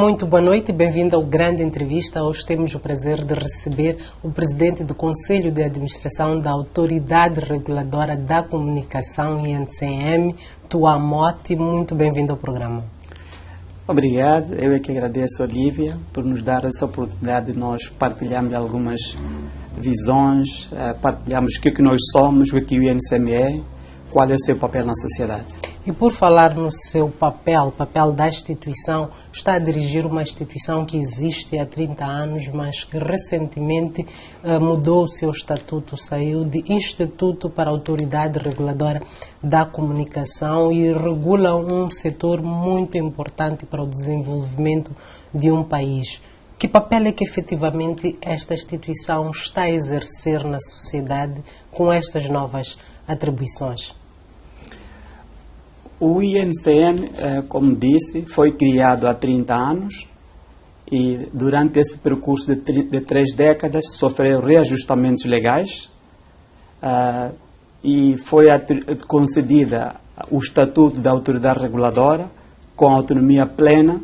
Muito boa noite e bem-vindo ao Grande Entrevista. Hoje temos o prazer de receber o presidente do Conselho de Administração da Autoridade Reguladora da Comunicação, INCM, Tuamote. Muito bem-vindo ao programa. Obrigado. Eu é que agradeço, Olívia, por nos dar essa oportunidade de nós partilharmos algumas visões, partilharmos o que nós somos, o que o INCM é, qual é o seu papel na sociedade. E por falar no seu papel, da instituição, está a dirigir uma instituição que existe há 30 anos, mas que recentemente mudou o seu estatuto, saiu de Instituto para a Autoridade Reguladora da Comunicação e regula um setor muito importante para o desenvolvimento de um país. Que papel é que efetivamente esta instituição está a exercer na sociedade com estas novas atribuições? O INCM, como disse, foi criado há 30 anos e durante esse percurso de 3 décadas sofreu reajustamentos legais e foi concedida o Estatuto da Autoridade Reguladora com autonomia plena.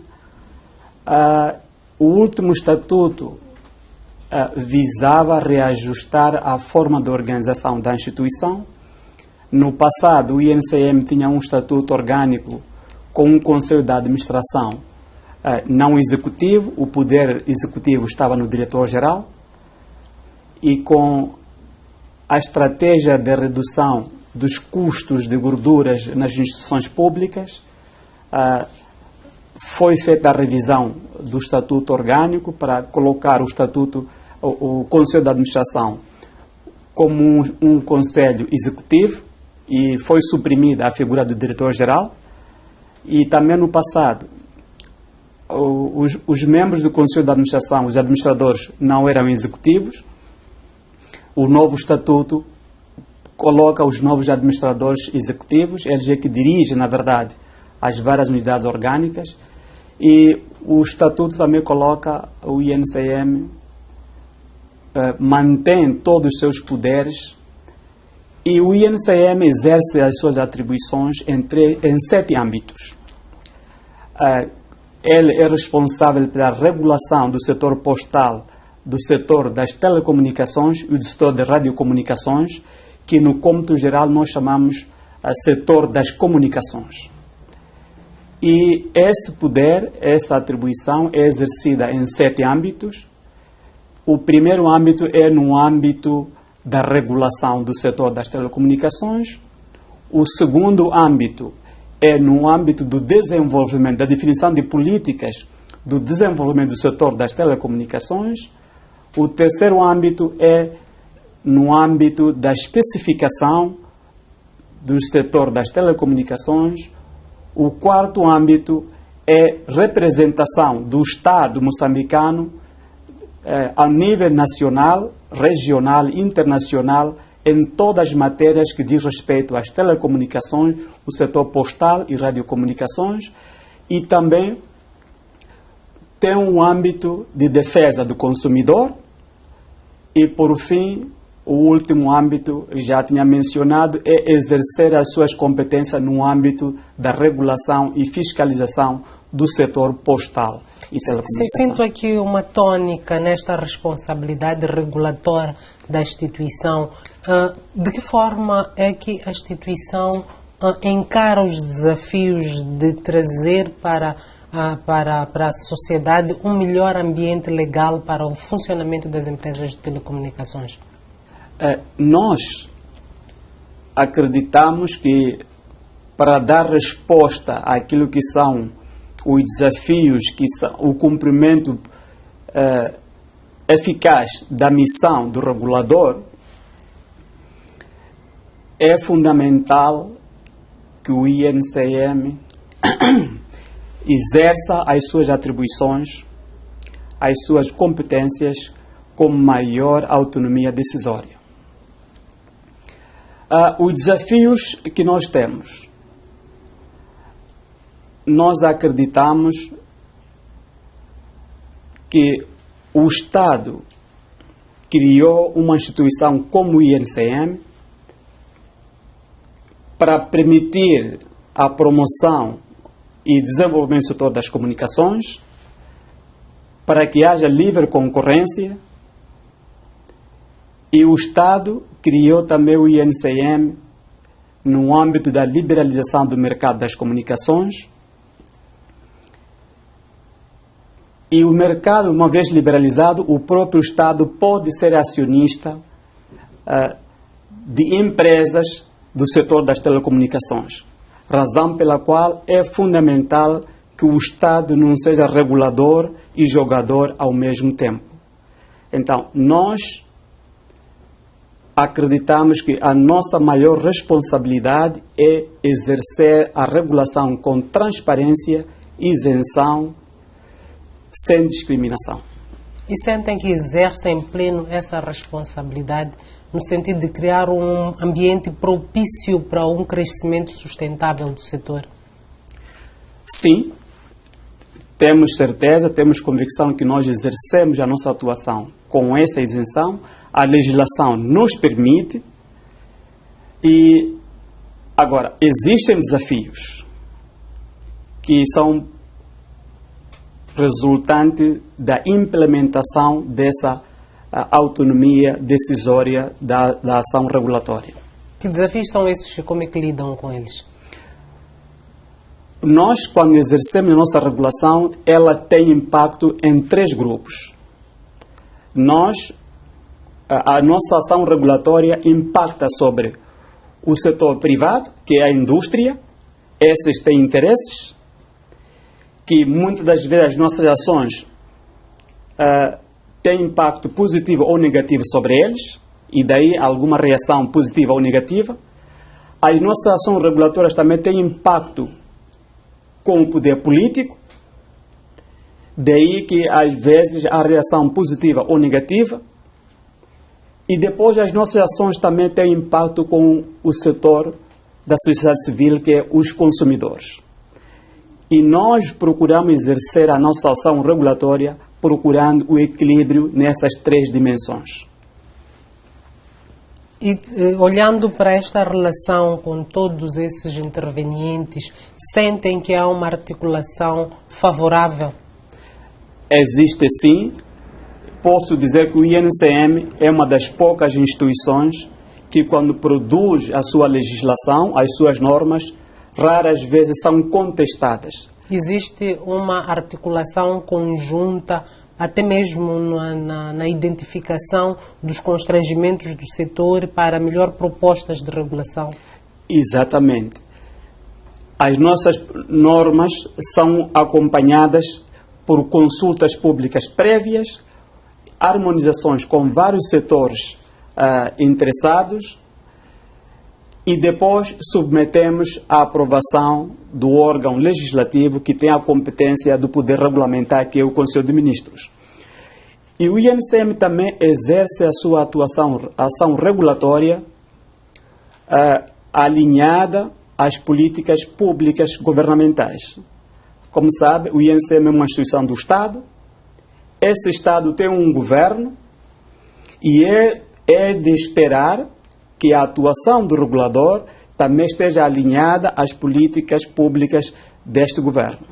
O último Estatuto visava reajustar a forma de organização da instituição. No passado, o INCM tinha um estatuto orgânico com um conselho de administração não executivo, o poder executivo estava no diretor-geral, e com a estratégia de redução dos custos de gorduras nas instituições públicas, foi feita a revisão do estatuto orgânico para colocar o conselho de administração como um conselho executivo, e foi suprimida a figura do diretor-geral. E também no passado, os membros do Conselho de Administração, os administradores, não eram executivos. O novo estatuto coloca os novos administradores executivos, eles é que dirigem, na verdade, as várias unidades orgânicas. E o estatuto também coloca o INCM, mantém todos os seus poderes. E o INCM exerce as suas atribuições em 7 âmbitos. Ele é responsável pela regulação do setor postal, do setor das telecomunicações e do setor de radiocomunicações, que no cômputo geral nós chamamos setor das comunicações. E esse poder, essa atribuição é exercida em 7 âmbitos. O primeiro âmbito é no âmbito da regulação do setor das telecomunicações. O segundo âmbito é no âmbito do desenvolvimento, da definição de políticas do desenvolvimento do setor das telecomunicações. O terceiro âmbito é no âmbito da especificação do setor das telecomunicações. O quarto âmbito é representação do Estado moçambicano a nível nacional, regional e internacional em todas as matérias que diz respeito às telecomunicações, o setor postal e radiocomunicações, e também tem um âmbito de defesa do consumidor e, por fim, o último âmbito, já tinha mencionado, é exercer as suas competências no âmbito da regulação e fiscalização do setor postal e telecomunicações. Sinto aqui uma tônica nesta responsabilidade regulatória da instituição. De que forma é que a instituição encara os desafios de trazer para a sociedade um melhor ambiente legal para o funcionamento das empresas de telecomunicações? Nós acreditamos que para dar resposta àquilo que são os desafios, que são o cumprimento eficaz da missão do regulador, é fundamental que o INCM exerça as suas atribuições, as suas competências com maior autonomia decisória. Os desafios que nós temos, nós acreditamos que o Estado criou uma instituição como o INCM para permitir a promoção e desenvolvimento do setor das comunicações, para que haja livre concorrência, e o Estado criou também o INCM no âmbito da liberalização do mercado das comunicações. E o mercado, uma vez liberalizado, o próprio Estado pode ser acionista de empresas do setor das telecomunicações. Razão pela qual é fundamental que o Estado não seja regulador e jogador ao mesmo tempo. Então, nós acreditamos que a nossa maior responsabilidade é exercer a regulação com transparência, isenção, sem discriminação. E sentem que exercem em pleno essa responsabilidade no sentido de criar um ambiente propício para um crescimento sustentável do setor? Sim, temos certeza, temos convicção que nós exercemos a nossa atuação com essa isenção. A legislação nos permite. E agora, existem desafios que são resultante da implementação dessa autonomia decisória da ação regulatória. Que desafios são esses e como é que lidam com eles? Nós, quando exercemos a nossa regulação, ela tem impacto em 3 grupos. A nossa ação regulatória impacta sobre o setor privado, que é a indústria. Esses têm interesses, que muitas das vezes as nossas ações têm impacto positivo ou negativo sobre eles, e daí alguma reação positiva ou negativa. As nossas ações regulatórias também têm impacto com o poder político, daí que às vezes há reação positiva ou negativa. E depois as nossas ações também têm impacto com o setor da sociedade civil, que é os consumidores. E nós procuramos exercer a nossa ação regulatória procurando o equilíbrio nessas 3 dimensões. E olhando para esta relação com todos esses intervenientes, sentem que há uma articulação favorável? Existe sim. Posso dizer que o INCM é uma das poucas instituições que, quando produz a sua legislação, as suas normas, raras vezes são contestadas. Existe uma articulação conjunta, até mesmo na identificação dos constrangimentos do setor para melhor propostas de regulação? Exatamente. As nossas normas são acompanhadas por consultas públicas prévias, harmonizações com vários setores interessados, e depois submetemos à aprovação do órgão legislativo que tem a competência do poder regulamentar, que é o Conselho de Ministros. E o INCM também exerce a sua ação regulatória alinhada às políticas públicas governamentais. Como sabe, o INCM é uma instituição do Estado. Esse Estado tem um governo e é de esperar que a atuação do regulador também esteja alinhada às políticas públicas deste governo.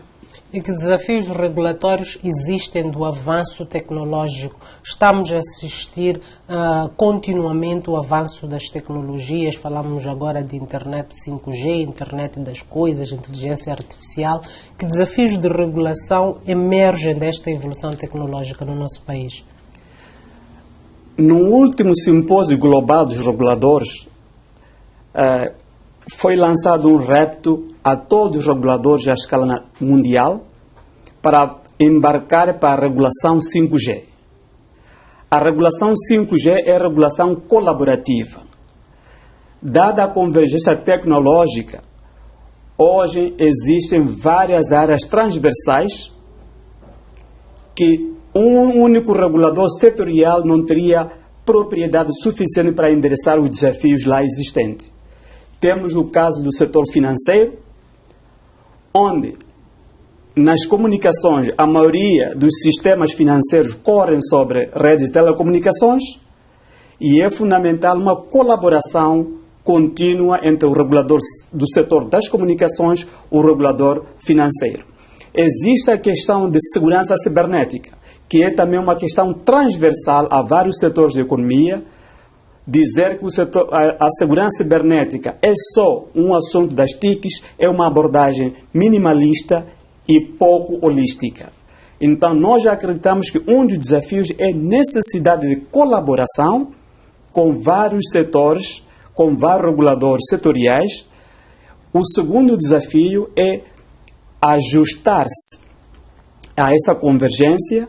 E que desafios regulatórios existem do avanço tecnológico? Estamos a assistir continuamente o avanço das tecnologias. Falamos agora de internet 5G, internet das coisas, inteligência artificial. Que desafios de regulação emergem desta evolução tecnológica no nosso país? No último simpósio global dos reguladores, foi lançado um repto a todos os reguladores à escala mundial para embarcar para a regulação 5G. A regulação 5G é a regulação colaborativa. Dada a convergência tecnológica, hoje existem várias áreas transversais que um único regulador setorial não teria propriedade suficiente para endereçar os desafios lá existentes. Temos o caso do setor financeiro, onde nas comunicações a maioria dos sistemas financeiros correm sobre redes de telecomunicações, e é fundamental uma colaboração contínua entre o regulador do setor das comunicações e o regulador financeiro. Existe a questão de segurança cibernética, que é também uma questão transversal a vários setores da economia. Dizer que a segurança cibernética é só um assunto das TICs é uma abordagem minimalista e pouco holística. Então, nós acreditamos que um dos desafios é a necessidade de colaboração com vários setores, com vários reguladores setoriais. O segundo desafio é ajustar-se a essa convergência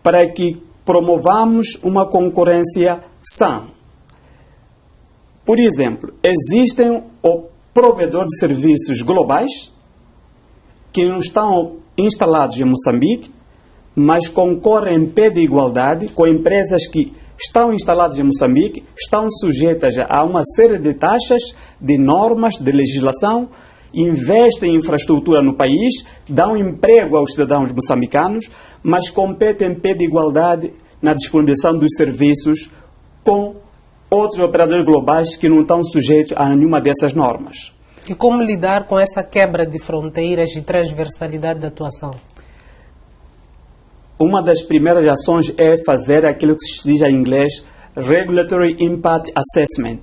para que promovamos uma concorrência sã. Por exemplo, existem provedores de serviços globais que não estão instalados em Moçambique, mas concorrem em pé de igualdade com empresas que estão instaladas em Moçambique, estão sujeitas a uma série de taxas, de normas, de legislação, investem em infraestrutura no país, dão emprego aos cidadãos moçambicanos, mas competem em pé de igualdade na disponibilização dos serviços com outros operadores globais que não estão sujeitos a nenhuma dessas normas. E como lidar com essa quebra de fronteiras e transversalidade da atuação? Uma das primeiras ações é fazer aquilo que se diz em inglês Regulatory Impact Assessment.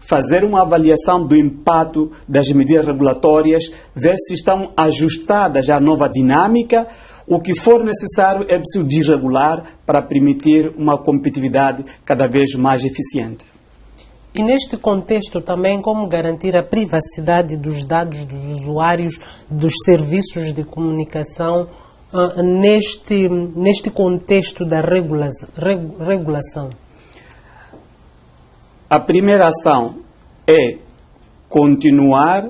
Fazer uma avaliação do impacto das medidas regulatórias, ver se estão ajustadas à nova dinâmica. O que for necessário é preciso desregular para permitir uma competitividade cada vez mais eficiente. E neste contexto também, como garantir a privacidade dos dados dos usuários dos serviços de comunicação neste contexto da regulação? A primeira ação é continuar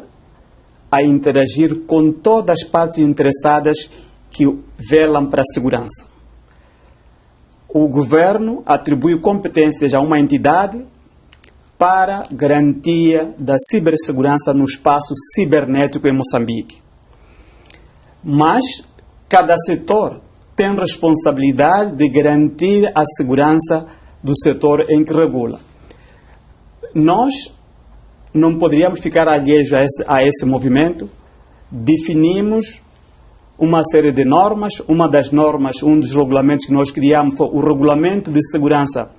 a interagir com todas as partes interessadas que velam para a segurança. O governo atribui competências a uma entidade para garantia da cibersegurança no espaço cibernético em Moçambique. Mas cada setor tem responsabilidade de garantir a segurança do setor em que regula. Nós não poderíamos ficar alheios a esse movimento. Definimos uma série de normas. Uma das normas, um dos regulamentos que nós criamos foi o Regulamento de Segurança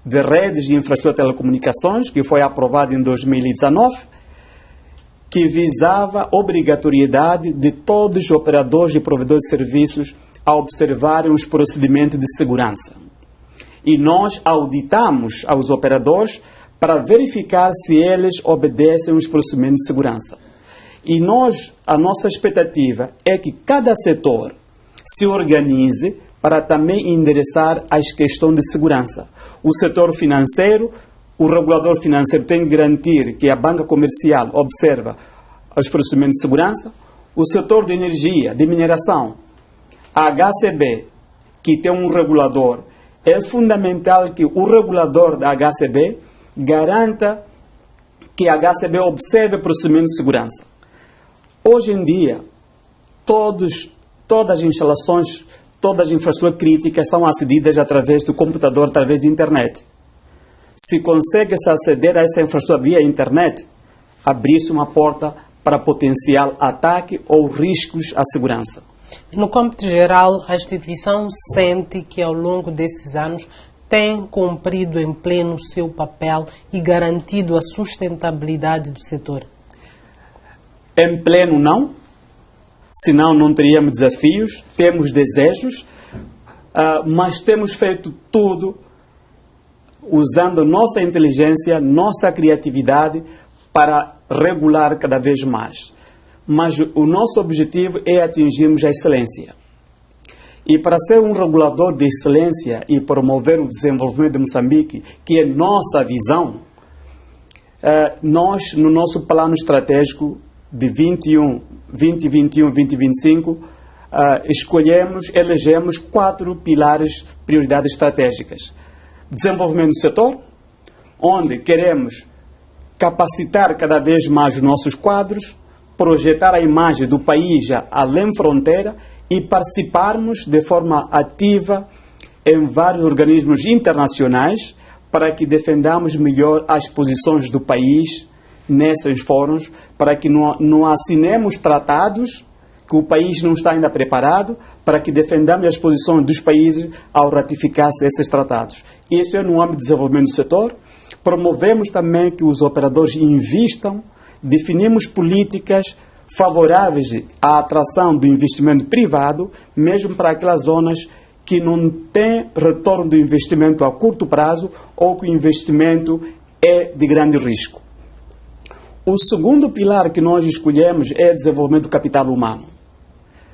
de Redes de Infraestrutura de Telecomunicações, que foi aprovado em 2019, que visava a obrigatoriedade de todos os operadores e provedores de serviços a observarem os procedimentos de segurança. E nós auditamos aos operadores para verificar se eles obedecem os procedimentos de segurança. E a nossa expectativa é que cada setor se organize para também endereçar as questões de segurança. O setor financeiro, o regulador financeiro tem que garantir que a banca comercial observa os procedimentos de segurança. O setor de energia, de mineração, a HCB, que tem um regulador, é fundamental que o regulador da HCB garanta que a HCB observe procedimentos de segurança. Hoje em dia, todas as instalações, todas as infraestruturas críticas são acedidas através do computador, através da internet. Se consegue-se aceder a essa infraestrutura via internet, abrir-se uma porta para potencial ataque ou riscos à segurança. No cômputo geral, a instituição sente que ao longo desses anos tem cumprido em pleno o seu papel e garantido a sustentabilidade do setor? Em pleno não, senão não teríamos desafios, temos desejos, mas temos feito tudo usando nossa inteligência, nossa criatividade para regular cada vez mais. Mas o nosso objetivo é atingirmos a excelência. E para ser um regulador de excelência e promover o desenvolvimento de Moçambique, que é nossa visão, nós, no nosso plano estratégico de 2021-2025, elegemos 4 pilares, prioridades estratégicas. Desenvolvimento do setor, onde queremos capacitar cada vez mais os nossos quadros, projetar a imagem do país além fronteira e participarmos de forma ativa em vários organismos internacionais para que defendamos melhor as posições do país nesses fóruns, para que não assinemos tratados que o país não está ainda preparado para que defendamos as posições dos países ao ratificar-se esses tratados. Isso é no âmbito do desenvolvimento do setor. Promovemos também que os operadores invistam, definimos políticas favoráveis à atração do investimento privado, mesmo para aquelas zonas que não têm retorno do investimento a curto prazo ou que o investimento é de grande risco. O segundo pilar que nós escolhemos é o desenvolvimento do capital humano.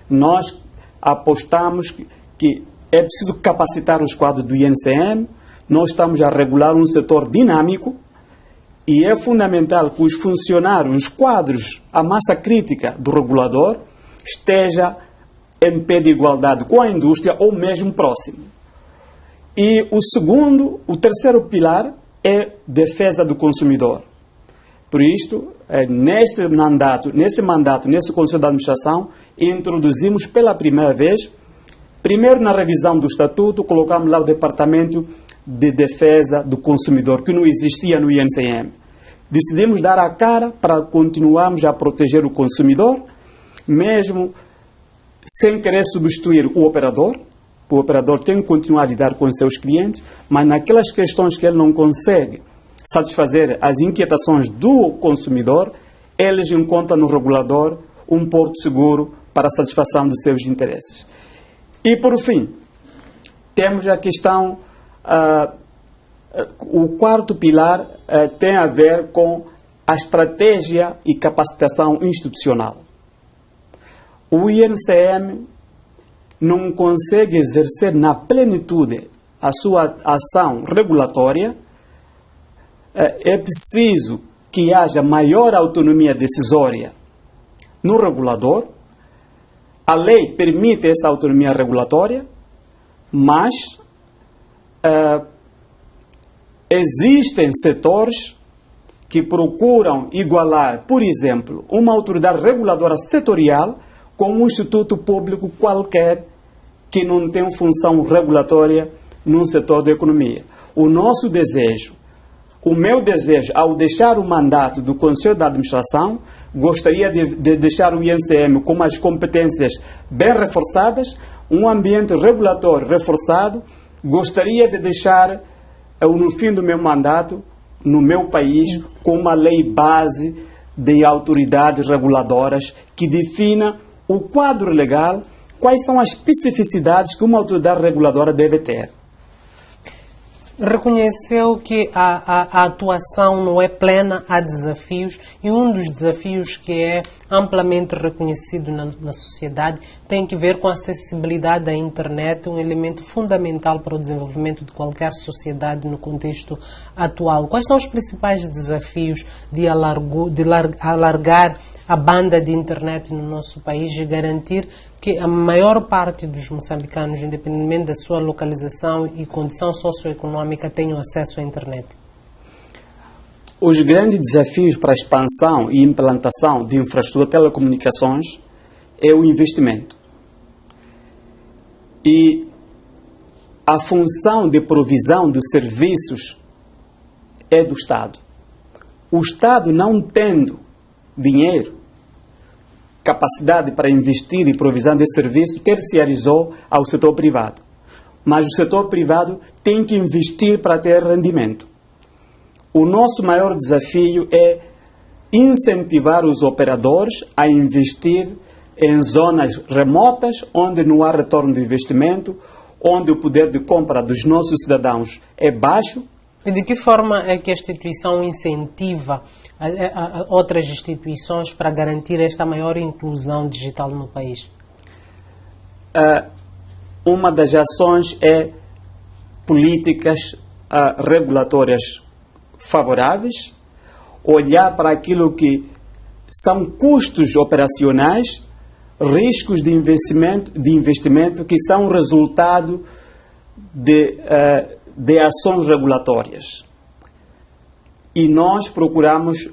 Nós apostamos que é preciso capacitar os quadros do INCM, nós estamos a regular um setor dinâmico e é fundamental que os funcionários, os quadros, a massa crítica do regulador esteja em pé de igualdade com a indústria ou mesmo próximo. E o terceiro pilar é defesa do consumidor. Por isto, nesse Conselho de Administração, introduzimos pela primeira vez, primeiro na revisão do Estatuto, colocamos lá o Departamento de Defesa do Consumidor, que não existia no INCM. Decidimos dar a cara para continuarmos a proteger o consumidor, mesmo sem querer substituir o operador. O operador tem que continuar a lidar com os seus clientes, mas naquelas questões que ele não consegue satisfazer as inquietações do consumidor, eles encontram no regulador um porto seguro para a satisfação dos seus interesses. E, por fim, temos a questão, o quarto pilar tem a ver com a estratégia e capacitação institucional. O INCM não consegue exercer na plenitude a sua ação regulatória. É preciso que haja maior autonomia decisória no regulador. A lei permite essa autonomia regulatória, mas existem setores que procuram igualar, por exemplo, uma autoridade reguladora setorial com um instituto público qualquer que não tem função regulatória num setor da economia. O meu desejo, ao deixar o mandato do Conselho de Administração, gostaria de deixar o INCM com as competências bem reforçadas, um ambiente regulatório reforçado. Gostaria de deixar, no fim do meu mandato, no meu país, com uma lei base de autoridades reguladoras que defina o quadro legal, quais são as especificidades que uma autoridade reguladora deve ter. Reconheceu que a atuação não é plena, há desafios, e um dos desafios que é amplamente reconhecido na sociedade tem que ver com a acessibilidade da internet, um elemento fundamental para o desenvolvimento de qualquer sociedade no contexto atual. Quais são os principais desafios de alargar a banda de internet no nosso país e garantir que a maior parte dos moçambicanos, independentemente da sua localização e condição socioeconômica, tenham acesso à internet? Os grandes desafios para a expansão e implantação de infraestrutura de telecomunicações é o investimento. E a função de provisão dos serviços é do Estado. O Estado, não tendo dinheiro, capacidade para investir e provisão de serviço, terciarizou ao setor privado. Mas o setor privado tem que investir para ter rendimento. O nosso maior desafio é incentivar os operadores a investir em zonas remotas, onde não há retorno de investimento, onde o poder de compra dos nossos cidadãos é baixo. E de que forma é que a instituição incentiva a outras instituições para garantir esta maior inclusão digital no país? Uma das ações é políticas regulatórias favoráveis, olhar para aquilo que são custos operacionais, riscos de investimento que são resultado de ações regulatórias. E nós procuramos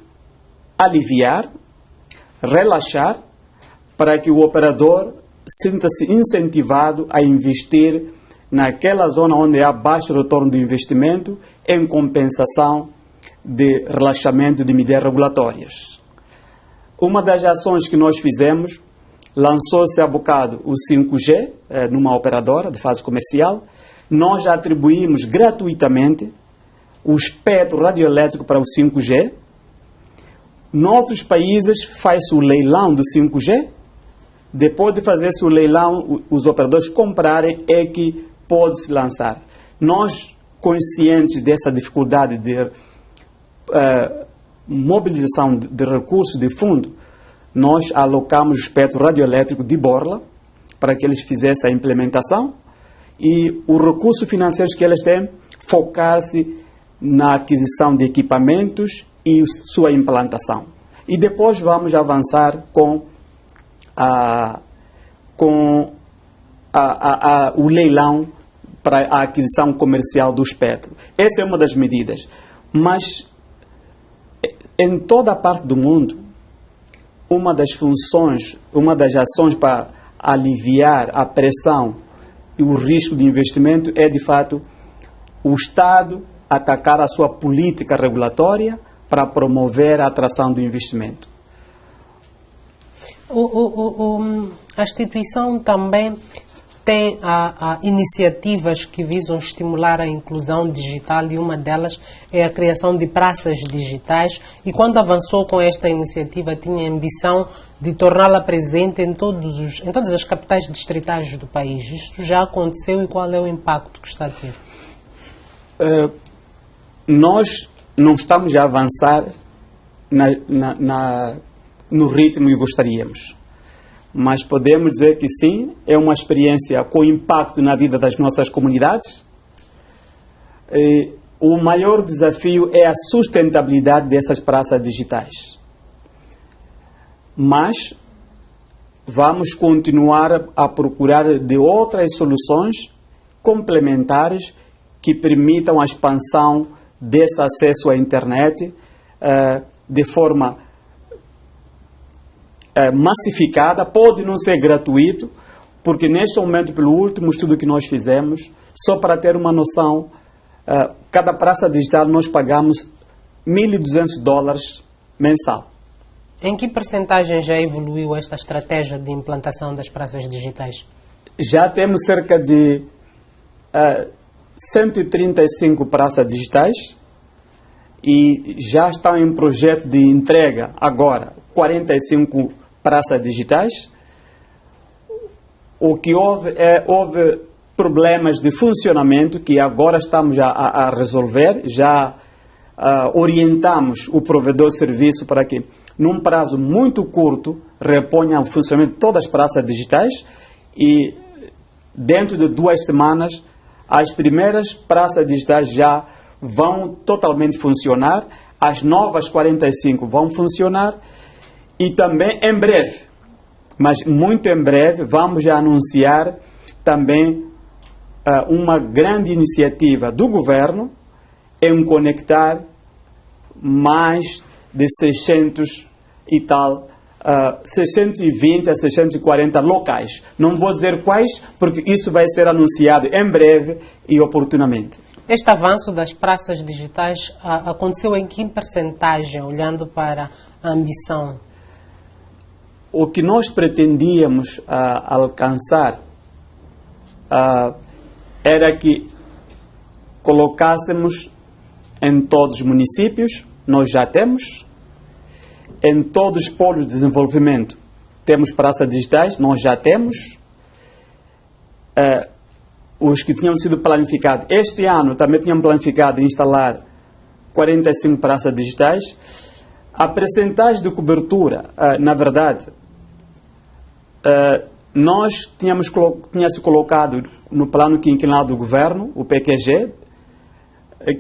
aliviar, relaxar, para que o operador sinta-se incentivado a investir naquela zona onde há baixo retorno de investimento, em compensação de relaxamento de medidas regulatórias. Uma das ações que nós fizemos, lançou-se há bocado o 5G numa operadora de fase comercial. Nós já atribuímos gratuitamente o espectro radioelétrico para o 5G. Noutros países faz-se o leilão do 5G. Depois de fazer-se o leilão, os operadores comprarem, é que pode-se lançar. Nós, conscientes dessa dificuldade de mobilização de recursos de fundo, nós alocamos o espectro radioelétrico de borla para que eles fizessem a implementação e os recursos financeiros que eles têm focar-se na aquisição de equipamentos e sua implantação. E depois vamos avançar com o leilão para a aquisição comercial do espectro. Essa é uma das medidas. Mas em toda a parte do mundo, uma das funções, uma das ações para aliviar a pressão e o risco de investimento é, de fato, o Estado atacar a sua política regulatória para promover a atração do investimento. A instituição também tem iniciativas que visam estimular a inclusão digital e uma delas é a criação de praças digitais e quando avançou com esta iniciativa tinha a ambição de torná-la presente em todas as capitais distritais do país. Isto já aconteceu e qual é o impacto que está a ter? Nós não estamos a avançar no ritmo que gostaríamos. Mas podemos dizer que sim, é uma experiência com impacto na vida das nossas comunidades. O maior desafio é a sustentabilidade dessas praças digitais. Mas vamos continuar a procurar de outras soluções complementares que permitam a expansão desse acesso à internet de forma massificada. Pode não ser gratuito, porque neste momento, pelo último estudo que nós fizemos, só para ter uma noção, cada praça digital nós pagamos $1.200 mensal. Em que percentagem já evoluiu esta estratégia de implantação das praças digitais? Já temos cerca de 135 praças digitais e já estão em projeto de entrega agora 45 praças digitais. O que houve problemas de funcionamento que agora estamos a resolver. Já orientamos o provedor de serviço para que, num prazo muito curto, reponha o funcionamento de todas as praças digitais e, dentro de 2 semanas, as primeiras praças digitais já vão totalmente funcionar, as novas 45 vão funcionar e também em breve, mas muito em breve, vamos já anunciar também uma grande iniciativa do governo em conectar mais de 600 e tal, 620 a 640 locais. Não vou dizer quais, porque isso vai ser anunciado em breve e oportunamente. Este avanço das praças digitais aconteceu em que percentagem, olhando para a ambição? O que nós pretendíamos alcançar era que colocássemos em todos os municípios, nós já temos, em todos os polos de desenvolvimento temos praças digitais, nós já temos, os que tinham sido planificados. Este ano também tínhamos planificado instalar 45 praças digitais. A percentagem de cobertura, na verdade, nós tinha-se colocado no plano quinquenal do governo, o PQG,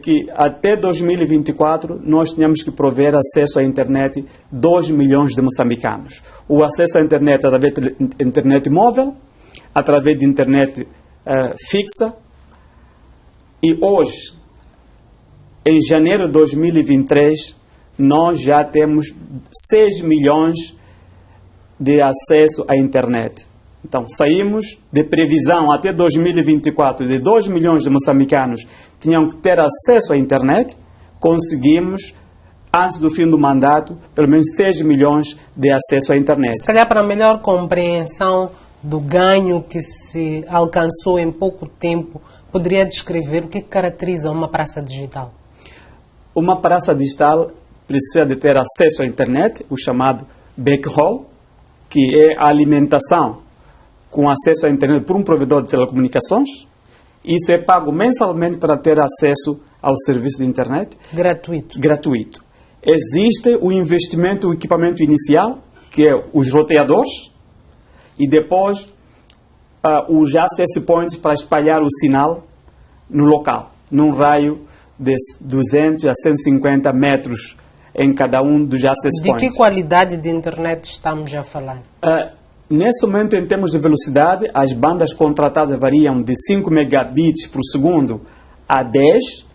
que até 2024 nós tínhamos que prover acesso à internet 2 milhões de moçambicanos. O acesso à internet através de internet móvel, através de internet fixa. E hoje, em janeiro de 2023, nós já temos 6 milhões de acesso à internet. Então, saímos de previsão até 2024 de 2 milhões de moçambicanos tinham que ter acesso à internet, conseguimos antes do fim do mandato, pelo menos 6 milhões de acesso à internet. Se calhar para melhor compreensão do ganho que se alcançou em pouco tempo, poderia descrever o que caracteriza uma praça digital? Uma praça digital precisa de ter acesso à internet, o chamado backhaul, que é a alimentação com acesso à internet por um provedor de telecomunicações. Isso é pago mensalmente para ter acesso ao serviço de internet. Gratuito. Existe o investimento, o equipamento inicial, que é os roteadores, e depois os access points para espalhar o sinal no local, num raio de 200 a 150 metros em cada um dos access points. De que qualidade de internet estamos a falar? Nesse momento, em termos de velocidade, as bandas contratadas variam de 5 megabits por segundo a 10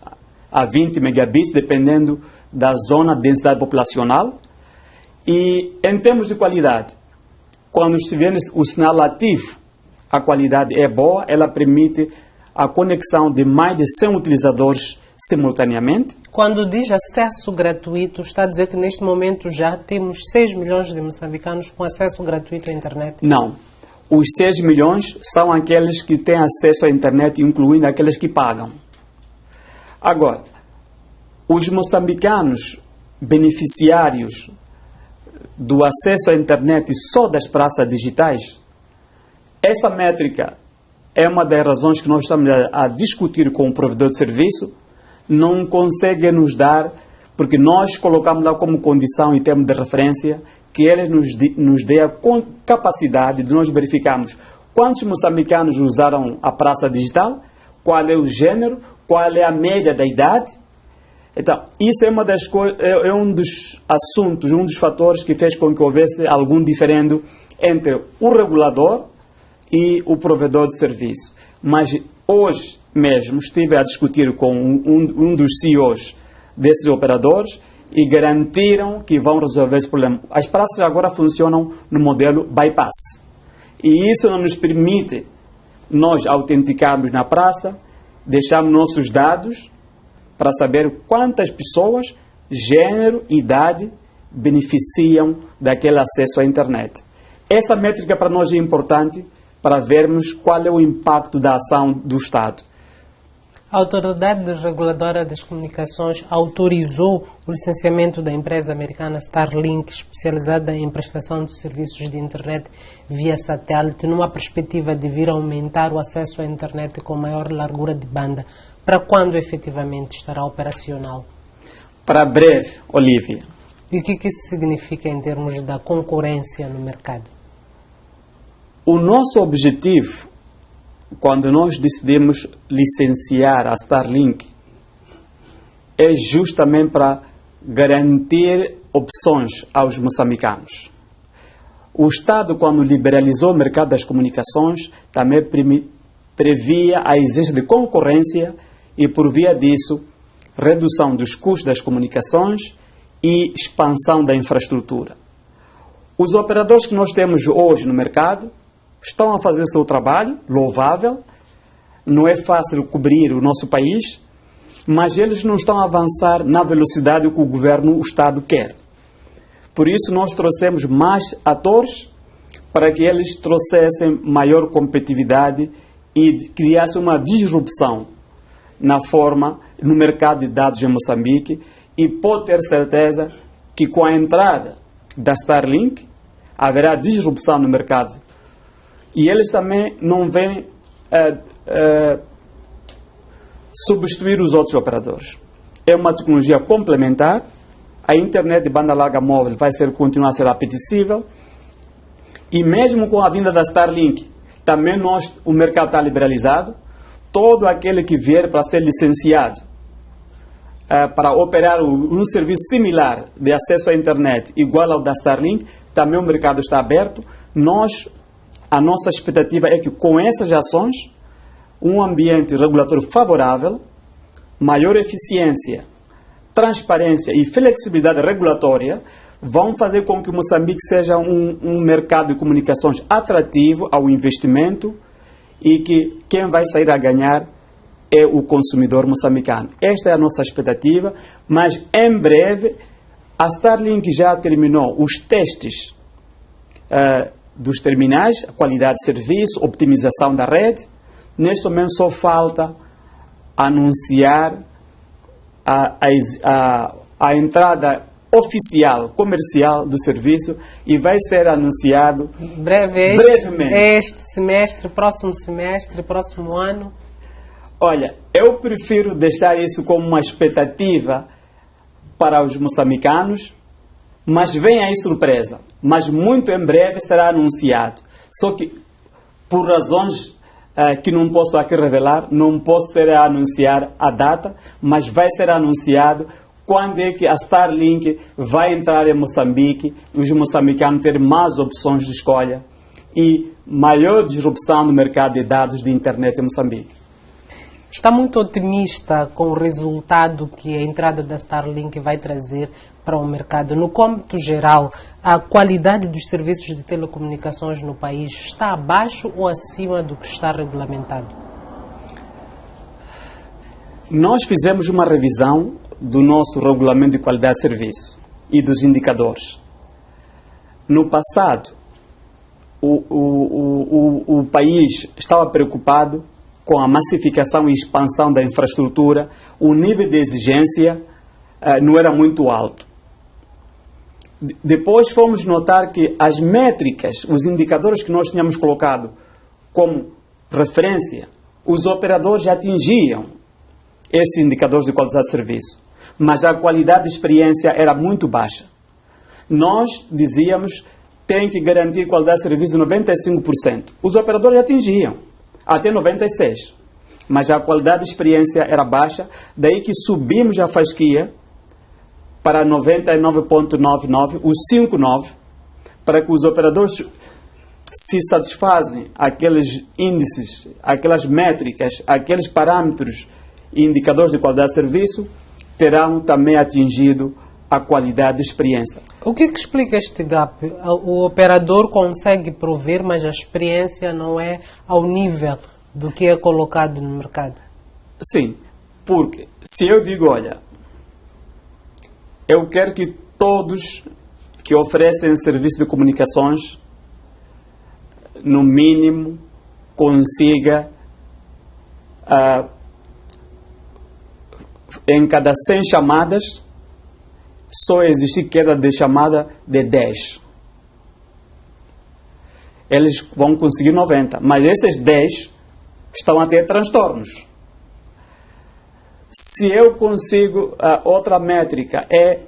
a 20 megabits, dependendo da zona de densidade populacional. E em termos de qualidade, quando estiver o sinal ativo, a qualidade é boa, ela permite a conexão de mais de 100 utilizadores simultaneamente. Quando diz acesso gratuito, está a dizer que neste momento já temos 6 milhões de moçambicanos com acesso gratuito à internet? Não. Os 6 milhões são aqueles que têm acesso à internet, incluindo aqueles que pagam. Agora, os moçambicanos beneficiários do acesso à internet só das praças digitais, essa métrica é uma das razões que nós estamos a discutir com o provedor de serviço. Não consegue nos dar, porque nós colocamos lá como condição em termos de referência que ele nos dê a capacidade de nós verificarmos quantos moçambicanos usaram a praça digital, qual é o gênero, qual é a média da idade. Então, isso é uma das é um dos assuntos, um dos fatores que fez com que houvesse algum diferendo entre o regulador e o provedor de serviço. Mas hoje mesmo estive a discutir com um dos CEOs desses operadores e garantiram que vão resolver esse problema. As praças agora funcionam no modelo bypass. E isso não nos permite nós autenticarmos na praça, deixarmos nossos dados para saber quantas pessoas, gênero, idade, beneficiam daquele acesso à internet. Essa métrica para nós é importante para vermos qual é o impacto da ação do Estado. A Autoridade Reguladora das Comunicações autorizou o licenciamento da empresa americana Starlink, especializada em prestação de serviços de internet via satélite, numa perspectiva de vir a aumentar o acesso à internet com maior largura de banda. Para quando efetivamente estará operacional? Para breve, Olívia. E o que isso significa em termos da concorrência no mercado? O nosso objetivo, quando nós decidimos licenciar a Starlink, é justamente para garantir opções aos moçambicanos. O Estado, quando liberalizou o mercado das comunicações, também previa a existência de concorrência e, por via disso, redução dos custos das comunicações e expansão da infraestrutura. Os operadores que nós temos hoje no mercado estão a fazer o seu trabalho, louvável. Não é fácil cobrir o nosso país, mas eles não estão a avançar na velocidade que o governo, o Estado quer. Por isso, nós trouxemos mais atores para que eles trouxessem maior competitividade e criassem uma disrupção no mercado de dados em Moçambique, e pode ter certeza que com a entrada da Starlink haverá disrupção no mercado. E eles também não vêm substituir os outros operadores. É uma tecnologia complementar. A internet de banda larga móvel vai continuar a ser apetecível. E mesmo com a vinda da Starlink, também o mercado está liberalizado. Todo aquele que vier para ser licenciado para operar um serviço similar de acesso à internet igual ao da Starlink, também o mercado está aberto. A nossa expectativa é que com essas ações, um ambiente regulatório favorável, maior eficiência, transparência e flexibilidade regulatória vão fazer com que Moçambique seja um mercado de comunicações atrativo ao investimento e que quem vai sair a ganhar é o consumidor moçambicano. Esta é a nossa expectativa, mas em breve A Starlink já terminou os testes dos terminais, a qualidade de serviço, optimização da rede. Neste momento só falta anunciar a entrada oficial, comercial do serviço, e vai ser anunciado brevemente. Este semestre, próximo ano? Olha, eu prefiro deixar isso como uma expectativa para os moçambicanos, mas vem aí surpresa. Mas muito em breve será anunciado. Só que, por razões que não posso aqui revelar, não posso anunciar a data, mas vai ser anunciado quando é que a Starlink vai entrar em Moçambique, os moçambicanos terem mais opções de escolha e maior disrupção no mercado de dados de internet em Moçambique. Está muito otimista com o resultado que a entrada da Starlink vai trazer para o mercado. No cômputo geral, a qualidade dos serviços de telecomunicações no país está abaixo ou acima do que está regulamentado? Nós fizemos uma revisão do nosso regulamento de qualidade de serviço e dos indicadores. No passado, o país estava preocupado com a massificação e expansão da infraestrutura. O nível de exigência não era muito alto. Depois fomos notar que as métricas, os indicadores que nós tínhamos colocado como referência, os operadores já atingiam esses indicadores de qualidade de serviço, mas a qualidade de experiência era muito baixa. Nós dizíamos tem que garantir qualidade de serviço de 95%. Os operadores já atingiam até 96%, mas a qualidade de experiência era baixa, daí que subimos a fasquia para 99,99, os 5,9, para que os operadores se satisfazem aqueles índices, aquelas métricas, aqueles parâmetros e indicadores de qualidade de serviço, terão também atingido a qualidade de experiência. O que explica este gap? O operador consegue prover, mas a experiência não é ao nível do que é colocado no mercado? Sim, porque se eu digo, olha, eu quero que todos que oferecem serviço de comunicações, no mínimo, consiga em cada 100 chamadas, só existe queda de chamada de 10. Eles vão conseguir 90, mas esses 10 estão a ter transtornos. Se eu consigo, outra métrica é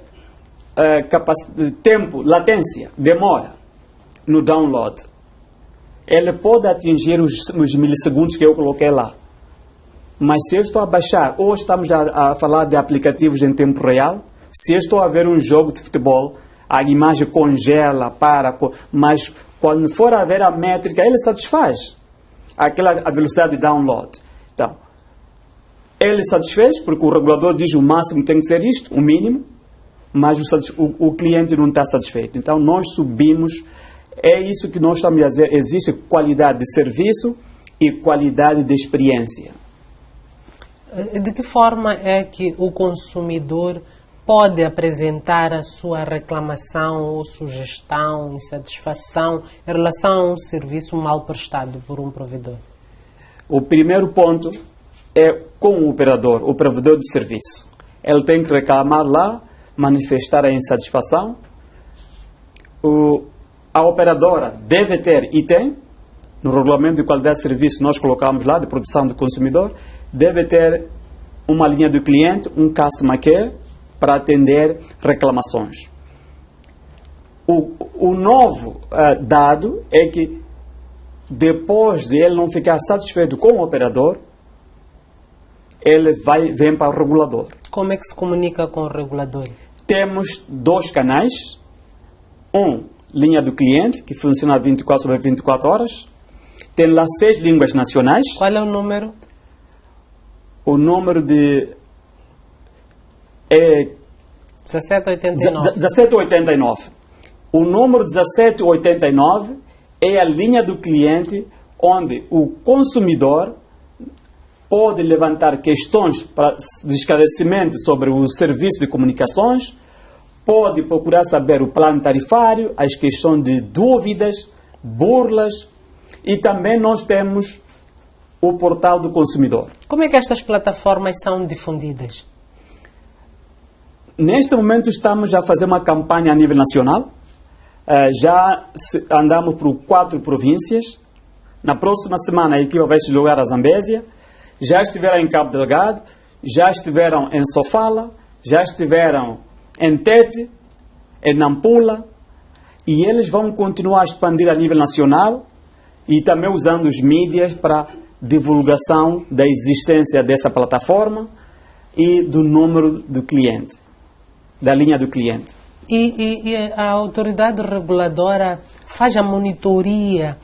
tempo, latência, demora no download. Ele pode atingir os milissegundos que eu coloquei lá. Mas se eu estou a baixar, ou estamos a falar de aplicativos em tempo real, se eu estou a ver um jogo de futebol, a imagem congela, mas quando for a ver a métrica, ele satisfaz a velocidade de download. Então, ele satisfez, porque o regulador diz o máximo tem que ser isto, o mínimo, mas o cliente não está satisfeito. Então, nós subimos, é isso que nós estamos a dizer, existe qualidade de serviço e qualidade de experiência. De que forma é que o consumidor pode apresentar a sua reclamação ou sugestão, insatisfação em relação a um serviço mal prestado por um provedor? O primeiro ponto é com o provedor de serviço. Ele tem que reclamar lá, manifestar a insatisfação. A operadora deve ter, e tem, no regulamento de qualidade de serviço nós colocamos lá, de proteção do consumidor, deve ter uma linha do cliente, um customer care, para atender reclamações. O novo dado é que, depois de ele não ficar satisfeito com o operador, ele vem para o regulador. Como é que se comunica com o regulador? Temos 2 canais. Linha do cliente, que funciona 24 sobre 24 horas. Tem lá 6 línguas nacionais. Qual é o número? O número é 1789. 1789. O número 1789 é a linha do cliente onde o consumidor pode levantar questões de esclarecimento sobre o serviço de comunicações, pode procurar saber o plano tarifário, as questões de dúvidas, burlas, e também nós temos o portal do consumidor. Como é que estas plataformas são difundidas? Neste momento estamos a fazer uma campanha a nível nacional. Andamos por 4 províncias. Na próxima semana a equipa vai se deslocar a Zambésia. Já estiveram em Cabo Delgado, já estiveram em Sofala, já estiveram em Tete, em Nampula, e eles vão continuar a expandir a nível nacional e também usando os mídias para divulgação da existência dessa plataforma e do número do cliente, da linha do cliente. E a autoridade reguladora faz a monitoria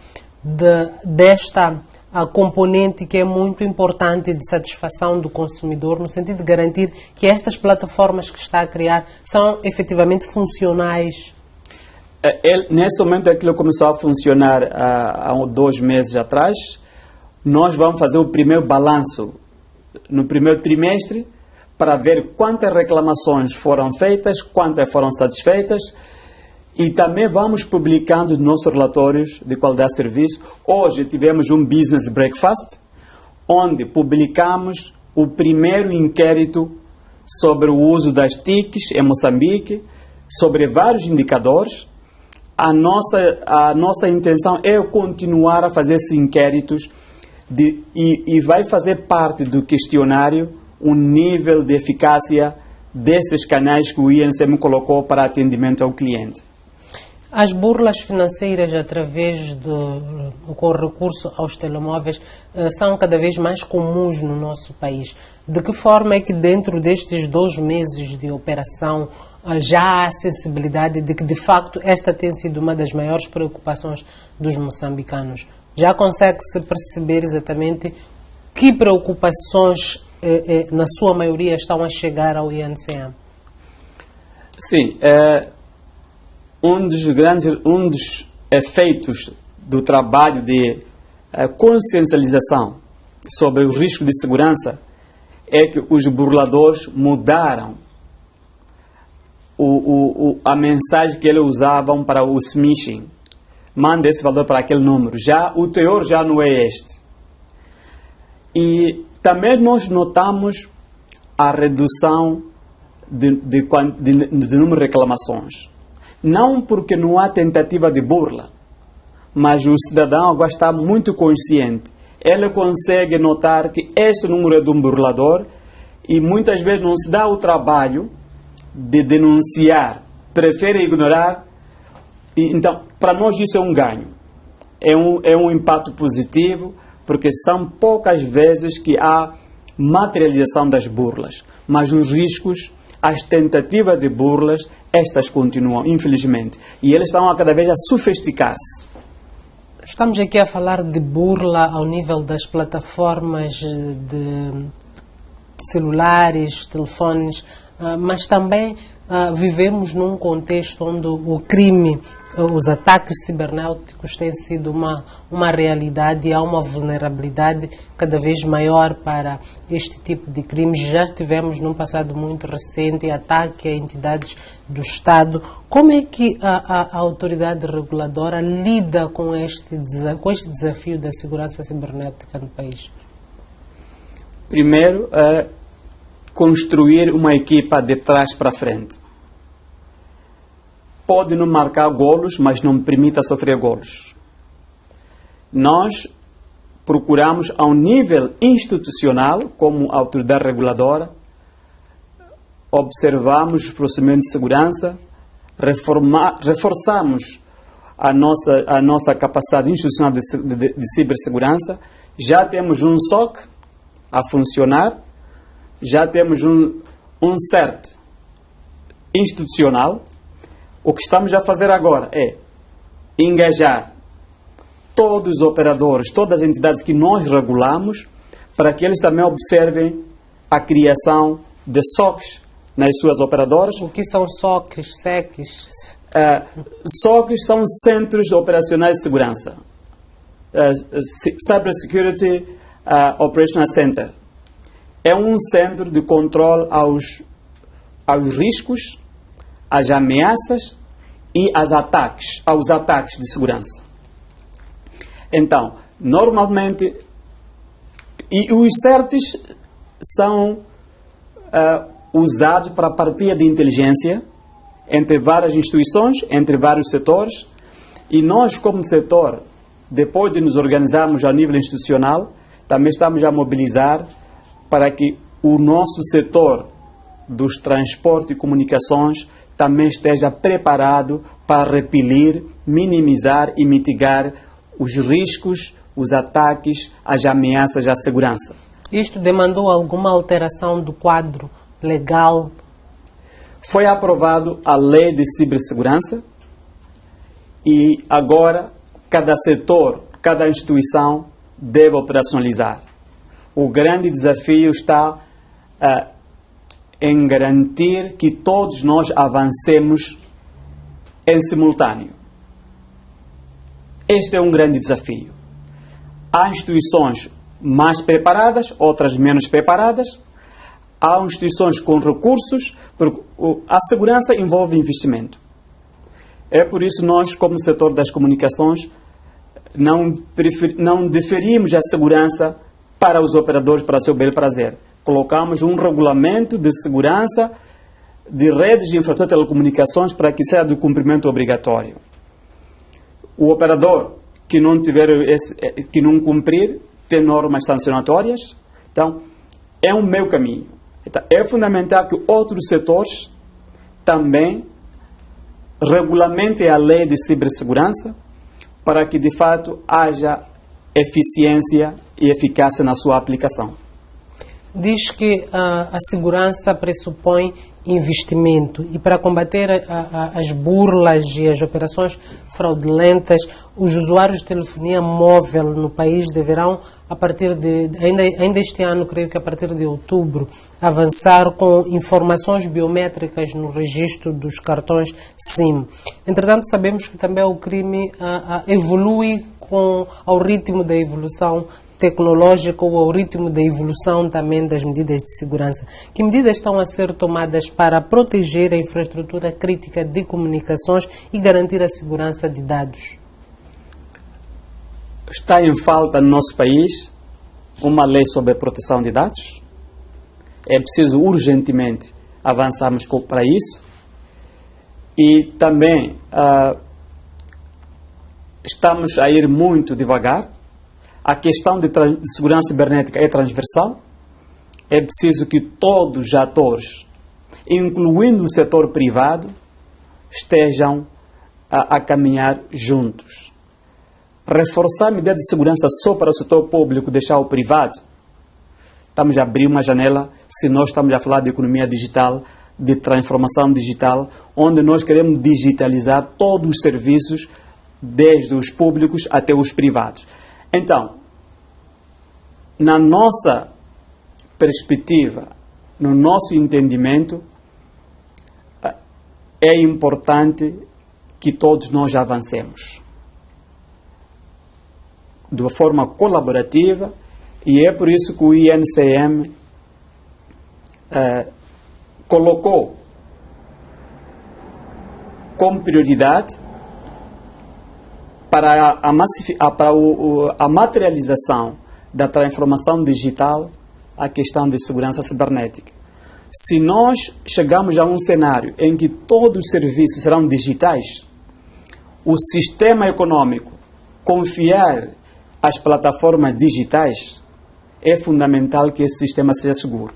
desta a componente que é muito importante de satisfação do consumidor, no sentido de garantir que estas plataformas que está a criar são efetivamente funcionais? Nesse momento, aquilo começou a funcionar há 2 meses atrás. Nós vamos fazer o primeiro balanço no primeiro trimestre para ver quantas reclamações foram feitas, quantas foram satisfeitas, e também vamos publicando nossos relatórios de qualidade de serviço. Hoje tivemos um Business Breakfast, onde publicamos o primeiro inquérito sobre o uso das TICs em Moçambique, sobre vários indicadores. A nossa intenção é continuar a fazer esses inquéritos e vai fazer parte do questionário o nível de eficácia desses canais que o INCM colocou para atendimento ao cliente. As burlas financeiras com recurso aos telemóveis são cada vez mais comuns no nosso país. De que forma é que dentro destes 2 meses de operação já há sensibilidade de que de facto esta tem sido uma das maiores preocupações dos moçambicanos? Já consegue-se perceber exatamente que preocupações na sua maioria estão a chegar ao INCM? Sim, um dos efeitos do trabalho de consciencialização sobre o risco de segurança é que os burladores mudaram a mensagem que eles usavam para o smishing. Manda esse valor para aquele número. O teor já não é este. E também nós notamos a redução de número de reclamações. Não porque não há tentativa de burla, mas o cidadão agora está muito consciente. Ele consegue notar que este número é de um burlador e muitas vezes não se dá o trabalho de denunciar, prefere ignorar. Então, para nós isso é um ganho. É um impacto positivo, porque são poucas vezes que há materialização das burlas. Mas os riscos, as tentativas de burlas, estas continuam, infelizmente. E eles estão a cada vez a sofisticar-se. Estamos aqui a falar de burla ao nível das plataformas de celulares, telefones, mas também vivemos num contexto onde o crime, os ataques cibernéticos têm sido uma realidade e há uma vulnerabilidade cada vez maior para este tipo de crimes. Já tivemos num passado muito recente ataque a entidades do Estado. Como é que a autoridade reguladora lida com este desafio da segurança cibernética no país? Primeiro, construir uma equipa de trás para frente. Pode não marcar golos, mas não permita sofrer golos. Nós procuramos, ao nível institucional, como autoridade reguladora, observamos os procedimentos de segurança, reforçamos a nossa capacidade institucional de cibersegurança. Já temos um SOC a funcionar, já temos um CERT institucional. O que estamos a fazer agora é engajar todos os operadores, todas as entidades que nós regulamos, para que eles também observem a criação de SOCs nas suas operadoras. O que são SOCs, SECs? SOCs são Centros Operacionais de Segurança. Cyber Security Operational Center. É um centro de controle aos riscos, às ameaças e aos ataques de segurança. Então, normalmente, e os CERTs são usados para a partilha de inteligência entre várias instituições, entre vários setores, e nós, como setor, depois de nos organizarmos a nível institucional, também estamos a mobilizar para que o nosso setor dos transportes e comunicações também esteja preparado para repelir, minimizar e mitigar os riscos, os ataques, as ameaças à segurança. Isto demandou alguma alteração do quadro legal? Foi aprovado a Lei de Cibersegurança e agora cada setor, cada instituição deve operacionalizar. O grande desafio está em garantir que todos nós avancemos em simultâneo. Este é um grande desafio. Há instituições mais preparadas, outras menos preparadas. Há instituições com recursos, porque a segurança envolve investimento. É por isso nós, como setor das comunicações, não deferimos a segurança para os operadores para seu bel prazer. Colocamos um regulamento de segurança de redes de infraestrutura de telecomunicações para que seja de cumprimento obrigatório. O operador que não cumprir tem normas sancionatórias. Então, é um meio caminho. Então, é fundamental que outros setores também regulamentem a lei de cibersegurança para que, de fato, haja eficiência e eficácia na sua aplicação. Diz que a segurança pressupõe investimento e para combater as burlas e as operações fraudulentas, os usuários de telefonia móvel no país deverão, a partir de, ainda este ano, creio que a partir de outubro, avançar com informações biométricas no registro dos cartões SIM. Entretanto, sabemos que também o crime evolui ao ritmo da evolução tecnológica ou ao ritmo da evolução também das medidas de segurança. Que medidas estão a ser tomadas para proteger a infraestrutura crítica de comunicações e garantir a segurança de dados? Está em falta no nosso país uma lei sobre a proteção de dados. É preciso urgentemente avançarmos para isso. E também estamos a ir muito devagar. A questão de segurança cibernética é transversal. É preciso que todos os atores, incluindo o setor privado, estejam a caminhar juntos. Reforçar a medida de segurança só para o setor público, deixar o privado, estamos a abrir uma janela se nós estamos a falar de economia digital, de transformação digital, onde nós queremos digitalizar todos os serviços, desde os públicos até os privados. Então, na nossa perspectiva, no nosso entendimento, é importante que todos nós avancemos de uma forma colaborativa, e é por isso que o INCM colocou como prioridade para a materialização da transformação digital a questão de segurança cibernética. Se nós chegarmos a um cenário em que todos os serviços serão digitais, o sistema econômico confiar às plataformas digitais, é fundamental que esse sistema seja seguro.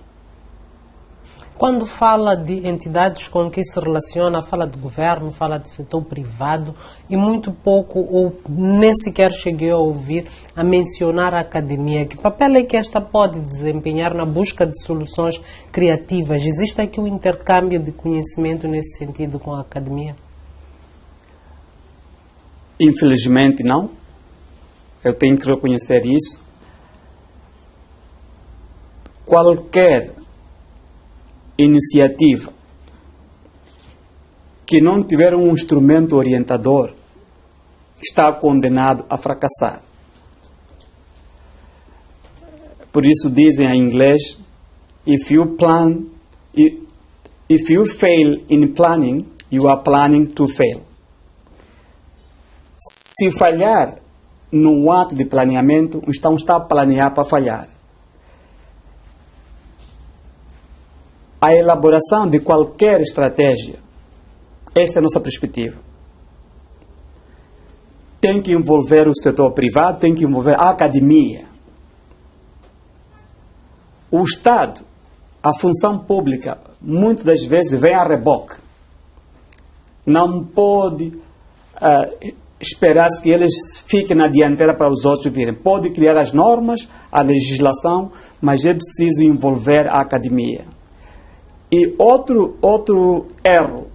Quando fala de entidades com que se relaciona, fala de governo, fala de setor privado e muito pouco, ou nem sequer cheguei a ouvir, a mencionar a academia. Que papel é que esta pode desempenhar na busca de soluções criativas? Existe aqui um intercâmbio de conhecimento nesse sentido com a academia? Infelizmente não. Eu tenho que reconhecer isso. Qualquer iniciativa que não tiver um instrumento orientador está condenado a fracassar. Por isso dizem em inglês, if you fail in planning, You are planning to fail. Se falhar no ato de planeamento, então está a planear para falhar. A elaboração de qualquer estratégia, essa é a nossa perspectiva. Tem que envolver o setor privado, tem que envolver a academia. O Estado, a função pública, muitas das vezes vem a reboque. Não pode esperar-se que eles fiquem na dianteira para os outros virem. Pode criar as normas, a legislação, mas é preciso envolver a academia. E outro erro,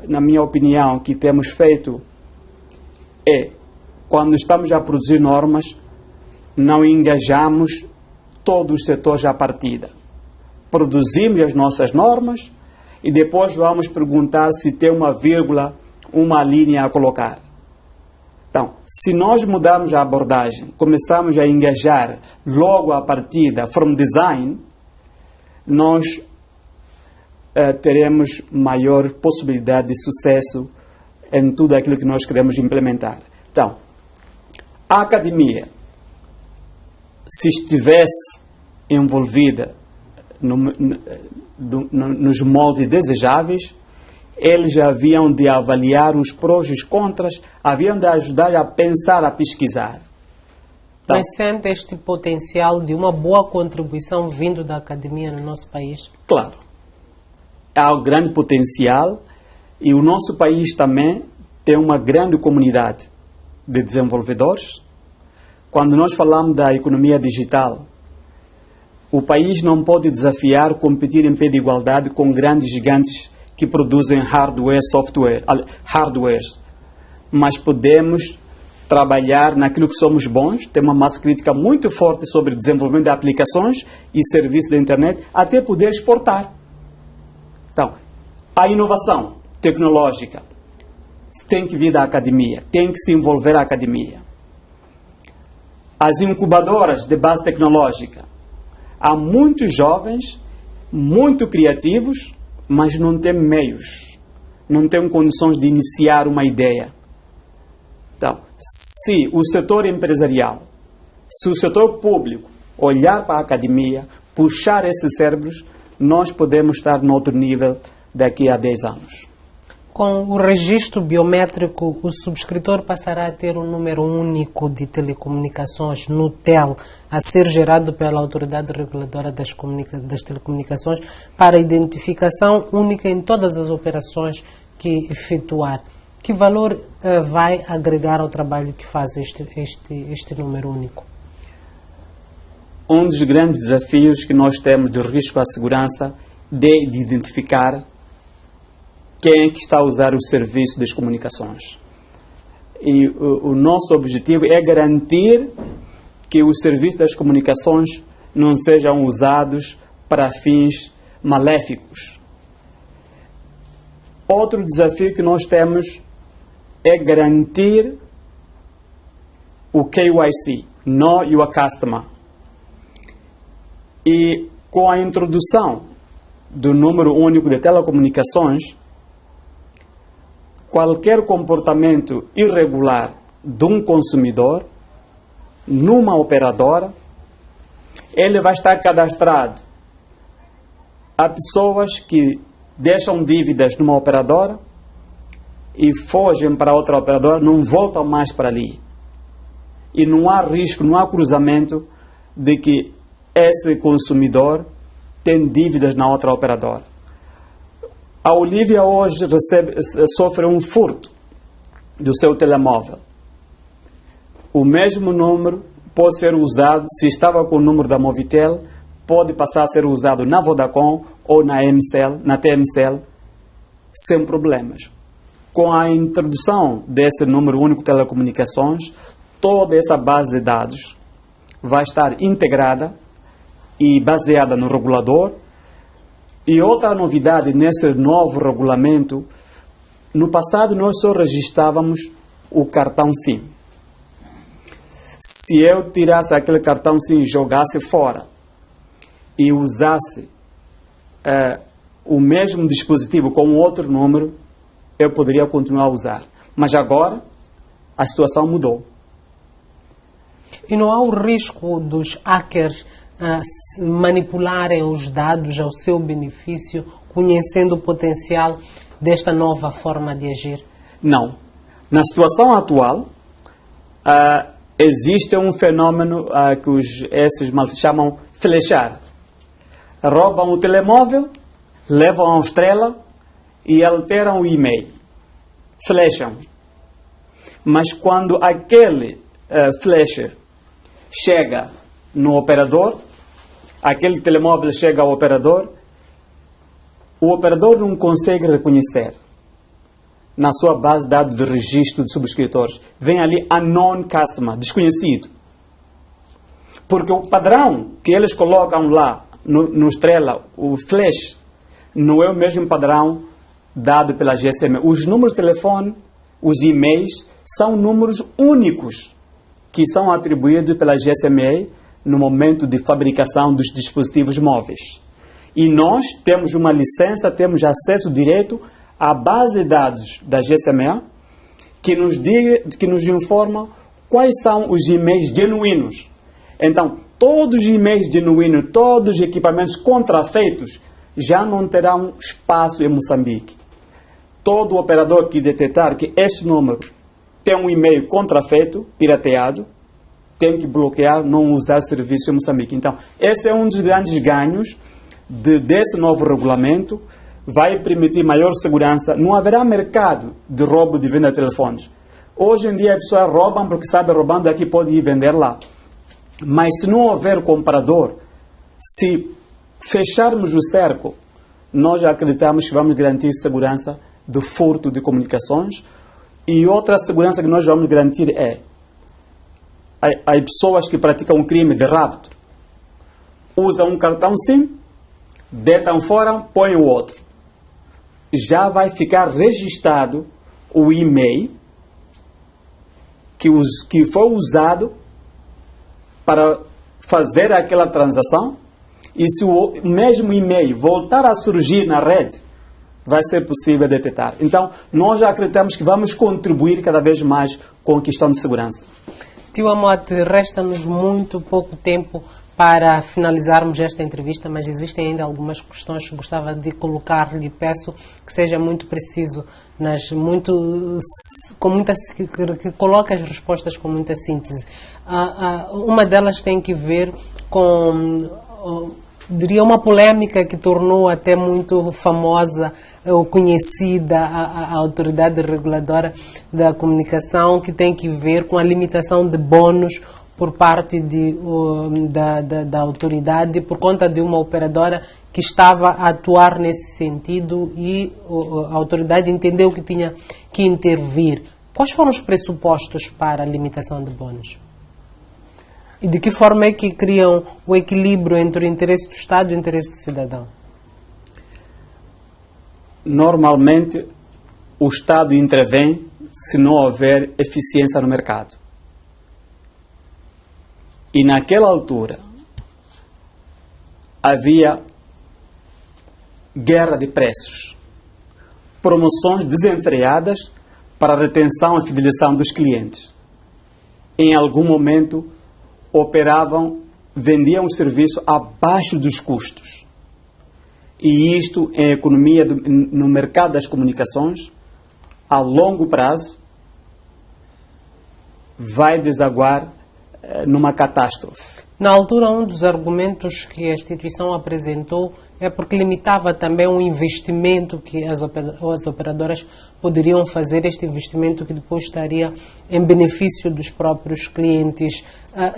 na minha opinião, que temos feito é, quando estamos a produzir normas, não engajamos todos os setores à partida. Produzimos as nossas normas e depois vamos perguntar se tem uma vírgula, uma linha a colocar. Então, se nós mudarmos a abordagem, começamos a engajar logo à partida, from design, nós teremos maior possibilidade de sucesso em tudo aquilo que nós queremos implementar. Então, a academia, se estivesse envolvida nos moldes desejáveis, eles haviam de avaliar os prós e os contras, haviam de ajudar a pensar, a pesquisar. Então, mas sente este potencial de uma boa contribuição vindo da academia no nosso país? Claro. Há um grande potencial e o nosso país também tem uma grande comunidade de desenvolvedores. Quando nós falamos da economia digital, o país não pode desafiar, competir em pé de igualdade com grandes gigantes que produzem hardwares, mas podemos trabalhar naquilo que somos bons, ter uma massa crítica muito forte sobre desenvolvimento de aplicações e serviços da internet, até poder exportar. Então, a inovação tecnológica tem que vir da academia, tem que se envolver a academia. As incubadoras de base tecnológica. Há muitos jovens, muito criativos, mas não têm meios, não têm condições de iniciar uma ideia. Então, se o setor empresarial, se o setor público olhar para a academia, puxar esses cérebros, nós podemos estar noutro nível daqui a 10 anos. Com o registro biométrico, o subscritor passará a ter um número único de telecomunicações no TEL, a ser gerado pela Autoridade Reguladora das Telecomunicações, para identificação única em todas as operações que efetuar. Que valor vai agregar ao trabalho que faz este número único? Um dos grandes desafios que nós temos de risco à segurança é de identificar quem é que está a usar o serviço das comunicações. E o nosso objetivo é garantir que os serviços das comunicações não sejam usados para fins maléficos. Outro desafio que nós temos é garantir o KYC, Know Your Customer. E com a introdução do número único de telecomunicações, qualquer comportamento irregular de um consumidor numa operadora, ele vai estar cadastrado a pessoas que deixam dívidas numa operadora e fogem para outra operadora, não voltam mais para ali. E não há risco, não há cruzamento de que esse consumidor tem dívidas na outra operadora. A Olivia hoje sofre um furto do seu telemóvel. O mesmo número pode ser usado, se estava com o número da Movitel, pode passar a ser usado na Vodacom ou na TMCL, sem problemas. Com a introdução desse número único de telecomunicações, toda essa base de dados vai estar integrada e baseada no regulador. E outra novidade nesse novo regulamento, no passado nós só registrávamos o cartão SIM. Se eu tirasse aquele cartão SIM e jogasse fora e usasse o mesmo dispositivo com outro número, eu poderia continuar a usar. Mas agora a situação mudou. E não há o risco dos hackers manipularem os dados ao seu benefício, conhecendo o potencial desta nova forma de agir? Não. Na situação atual, existe um fenômeno que esses malfeitores chamam flechar. Roubam o telemóvel, levam a estrela e alteram o e-mail. Flecham. Mas quando aquele flasher chega no operador, aquele telemóvel chega ao operador, o operador não consegue reconhecer na sua base de dados de registro de subscritores. Vem ali unknown customer, desconhecido. Porque o padrão que eles colocam lá no estrela, o flash, não é o mesmo padrão dado pela GSM. Os números de telefone, os e-mails, são números únicos que são atribuídos pela GSMA no momento de fabricação dos dispositivos móveis. E nós temos uma licença, temos acesso direto à base de dados da GSMA que nos informa quais são os e-mails genuínos. Então, todos os e-mails genuínos, todos os equipamentos contrafeitos já não terão espaço em Moçambique. Todo operador que detectar que este número tem um e-mail contrafeito, pirateado, tem que bloquear, não usar serviço em Moçambique. Então, esse é um dos grandes ganhos desse novo regulamento. Vai permitir maior segurança. Não haverá mercado de roubo de venda de telefones. Hoje em dia, as pessoas roubam porque sabem, roubando aqui pode ir vender lá. Mas se não houver comprador, se fecharmos o cerco, nós acreditamos que vamos garantir segurança do furto de comunicações. E outra segurança que nós vamos garantir é as pessoas que praticam um crime de rapto usam um cartão SIM, deitam fora, põem o outro. Já vai ficar registrado o e-mail que foi usado para fazer aquela transação, e se o mesmo e-mail voltar a surgir na rede, vai ser possível detectar. Então, nós já acreditamos que vamos contribuir cada vez mais com a questão de segurança. Tio Amoate, resta-nos muito pouco tempo para finalizarmos esta entrevista, mas existem ainda algumas questões que gostava de colocar-lhe. Peço que seja muito preciso, que coloque as respostas com muita síntese. Uma delas tem que ver com, diria, uma polêmica que tornou até muito famosa ou conhecida a autoridade reguladora da comunicação, que tem que ver com a limitação de bónus por parte da autoridade por conta de uma operadora que estava a atuar nesse sentido e a autoridade entendeu que tinha que intervir. Quais foram os pressupostos para a limitação de bónus? E de que forma é que criam o equilíbrio entre o interesse do Estado e o interesse do cidadão? Normalmente, o Estado intervém se não houver eficiência no mercado. E naquela altura, havia guerra de preços, promoções desenfreadas para a retenção e fidelização dos clientes. Em algum momento, vendiam o serviço abaixo dos custos. E isto, em economia, no mercado das comunicações, a longo prazo, vai desaguar numa catástrofe. Na altura, um dos argumentos que a instituição apresentou é porque limitava também o investimento que as operadoras poderiam fazer, este investimento que depois estaria em benefício dos próprios clientes.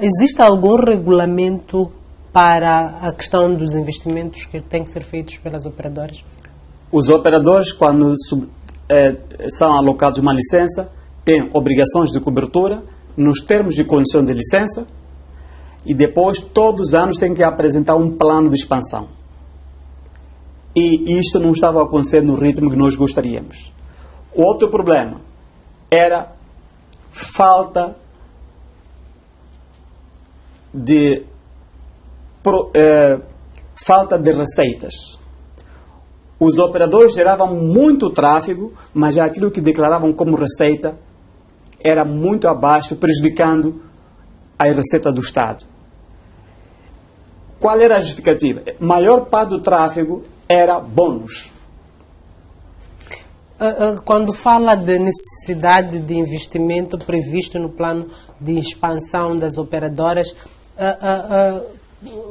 Existe algum regulamento para a questão dos investimentos que têm que ser feitos pelas operadoras? Os operadores, quando são alocados uma licença, têm obrigações de cobertura nos termos de condição de licença e depois, todos os anos, têm que apresentar um plano de expansão. E isto não estava acontecendo no ritmo que nós gostaríamos. O outro problema era falta de receitas. Os operadores geravam muito tráfego, mas aquilo que declaravam como receita era muito abaixo, prejudicando a receita do Estado. Qual era a justificativa? A maior parte do tráfego era bônus. Quando fala de necessidade de investimento previsto no plano de expansão das operadoras,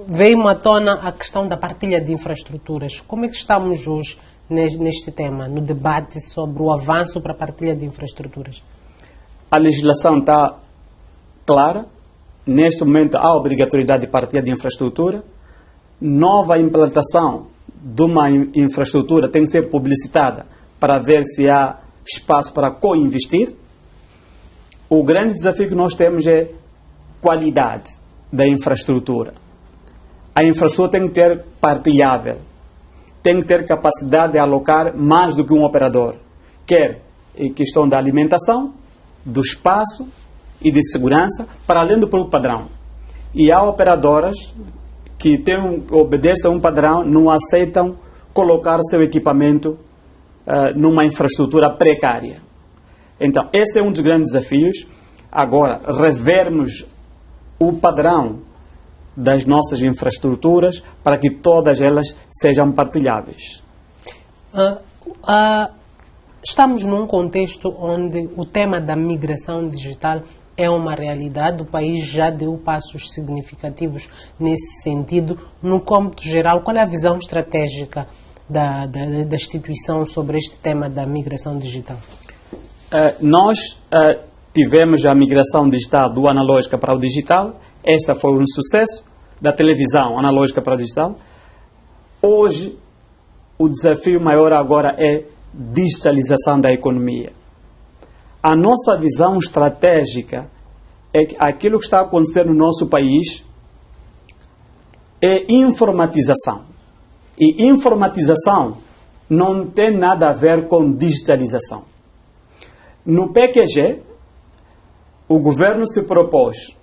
veio à tona a questão da partilha de infraestruturas. Como é que estamos hoje neste tema, no debate sobre o avanço para a partilha de infraestruturas? A legislação está clara. Neste momento há obrigatoriedade de partilha de infraestrutura. Nova implantação de uma infraestrutura tem que ser publicitada para ver se há espaço para co-investir. O grande desafio que nós temos é qualidade da infraestrutura. A infraestrutura tem que ser partilhável, tem que ter capacidade de alocar mais do que um operador, quer em questão da alimentação, do espaço e de segurança, para além do próprio padrão. E há operadoras que obedecem a um padrão, não aceitam colocar seu equipamento numa infraestrutura precária. Então, esse é um dos grandes desafios. Agora, revermos o padrão das nossas infraestruturas para que todas elas sejam partilháveis. Estamos num contexto onde o tema da migração digital é uma realidade. O país já deu passos significativos nesse sentido. No cômputo geral, qual é a visão estratégica da instituição sobre este tema da migração digital? Nós tivemos a migração digital do analógico para o digital. Esta foi um sucesso, da televisão analógica para o digital. Hoje, o desafio maior agora é digitalização da economia. A nossa visão estratégica é que aquilo que está acontecendo no nosso país é informatização. E informatização não tem nada a ver com digitalização. No PQG, o governo se propôs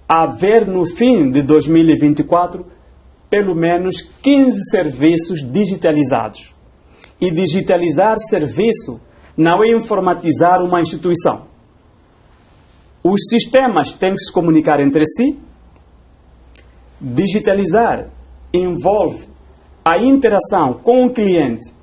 a ver no fim de 2024 pelo menos 15 serviços digitalizados. E digitalizar serviço não é informatizar uma instituição. Os sistemas têm que se comunicar entre si. Digitalizar envolve a interação com o cliente,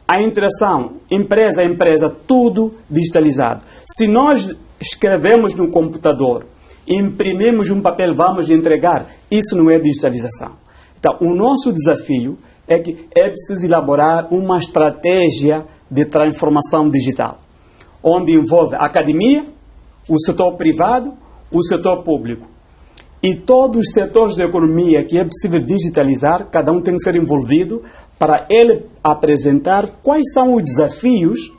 a interação empresa a empresa, tudo digitalizado. Se nós escrevemos no computador, imprimimos um papel, vamos entregar, isso não é digitalização. Então, o nosso desafio é que é preciso elaborar uma estratégia de transformação digital, onde envolve a academia, o setor privado, o setor público. E todos os setores da economia que é possível digitalizar, cada um tem que ser envolvido para ele apresentar quais são os desafios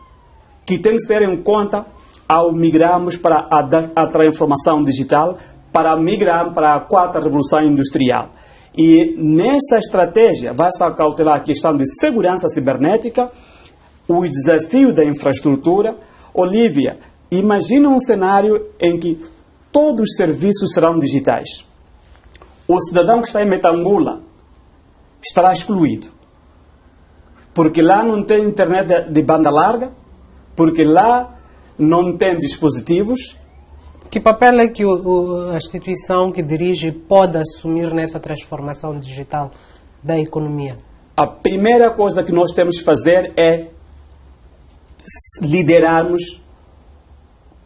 que têm que ser em conta ao migrarmos para a transformação digital, para migrar para a quarta revolução industrial. E nessa estratégia vai-se acautelar a questão de segurança cibernética, o desafio da infraestrutura. Olívia, imagina um cenário em que todos os serviços serão digitais. O cidadão que está em Metangula estará excluído, porque lá não tem internet de banda larga, porque lá não tem dispositivos. Que papel é que a instituição que dirige pode assumir nessa transformação digital da economia? A primeira coisa que nós temos que fazer é liderarmos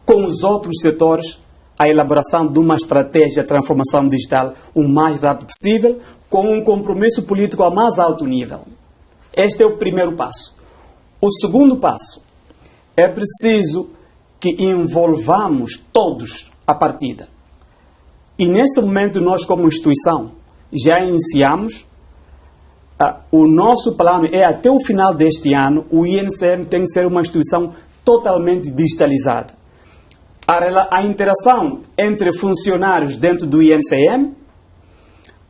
com os outros setores a elaboração de uma estratégia de transformação digital o mais rápido possível, com um compromisso político ao mais alto nível. Este é o primeiro passo. O segundo passo, é preciso que envolvamos todos a partida. E nesse momento nós, como instituição, já iniciamos. O nosso plano é até o final deste ano o INCM tem que ser uma instituição totalmente digitalizada. A interação entre funcionários dentro do INCM,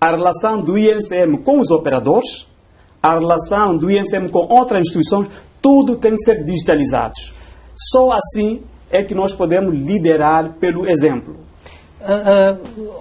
a relação do INCM com os operadores, a relação do INCM com outras instituições, tudo tem que ser digitalizado. Só assim é que nós podemos liderar pelo exemplo.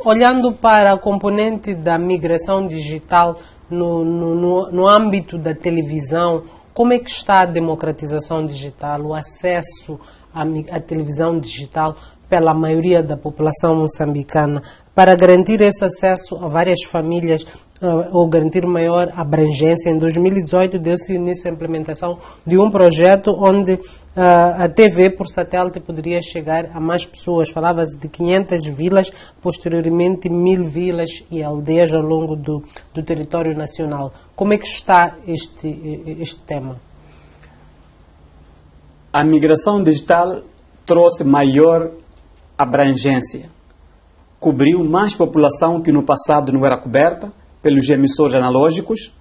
Olhando para a componente da migração digital no âmbito da televisão, como é que está a democratização digital, o acesso à televisão digital pela maioria da população moçambicana, para garantir esse acesso a várias famílias ou garantir maior abrangência? Em 2018 deu-se início à implementação de um projeto onde a TV por satélite poderia chegar a mais pessoas. Falava-se de 500 vilas, posteriormente 1000 vilas e aldeias ao longo do território nacional. Como é que está este tema? A migração digital trouxe maior abrangência, cobriu mais população que no passado não era coberta pelos emissores analógicos,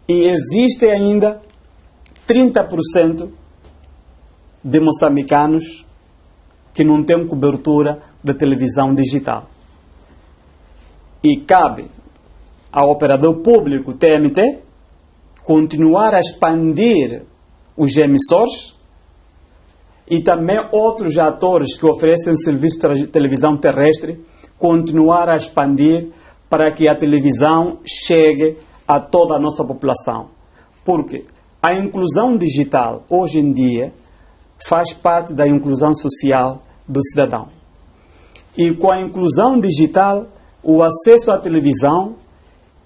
e existe ainda 30% de moçambicanos que não têm cobertura da televisão digital. E cabe ao operador público TMT continuar a expandir os emissores e também outros atores que oferecem serviço de televisão terrestre continuar a expandir para que a televisão chegue a toda a nossa população. Porque a inclusão digital, hoje em dia, faz parte da inclusão social do cidadão. E com a inclusão digital, o acesso à televisão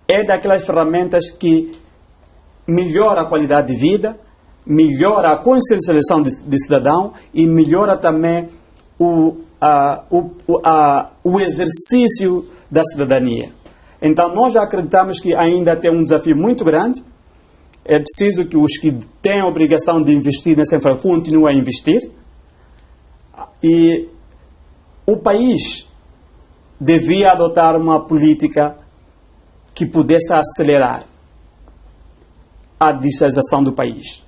é daquelas ferramentas que melhora a qualidade de vida, melhora a consciencialização do cidadão e melhora também o exercício da cidadania. Então, nós acreditamos que ainda tem um desafio muito grande. É preciso que os que têm a obrigação de investir nessa infraestrutura continuem a investir. E o país devia adotar uma política que pudesse acelerar a digitalização do país.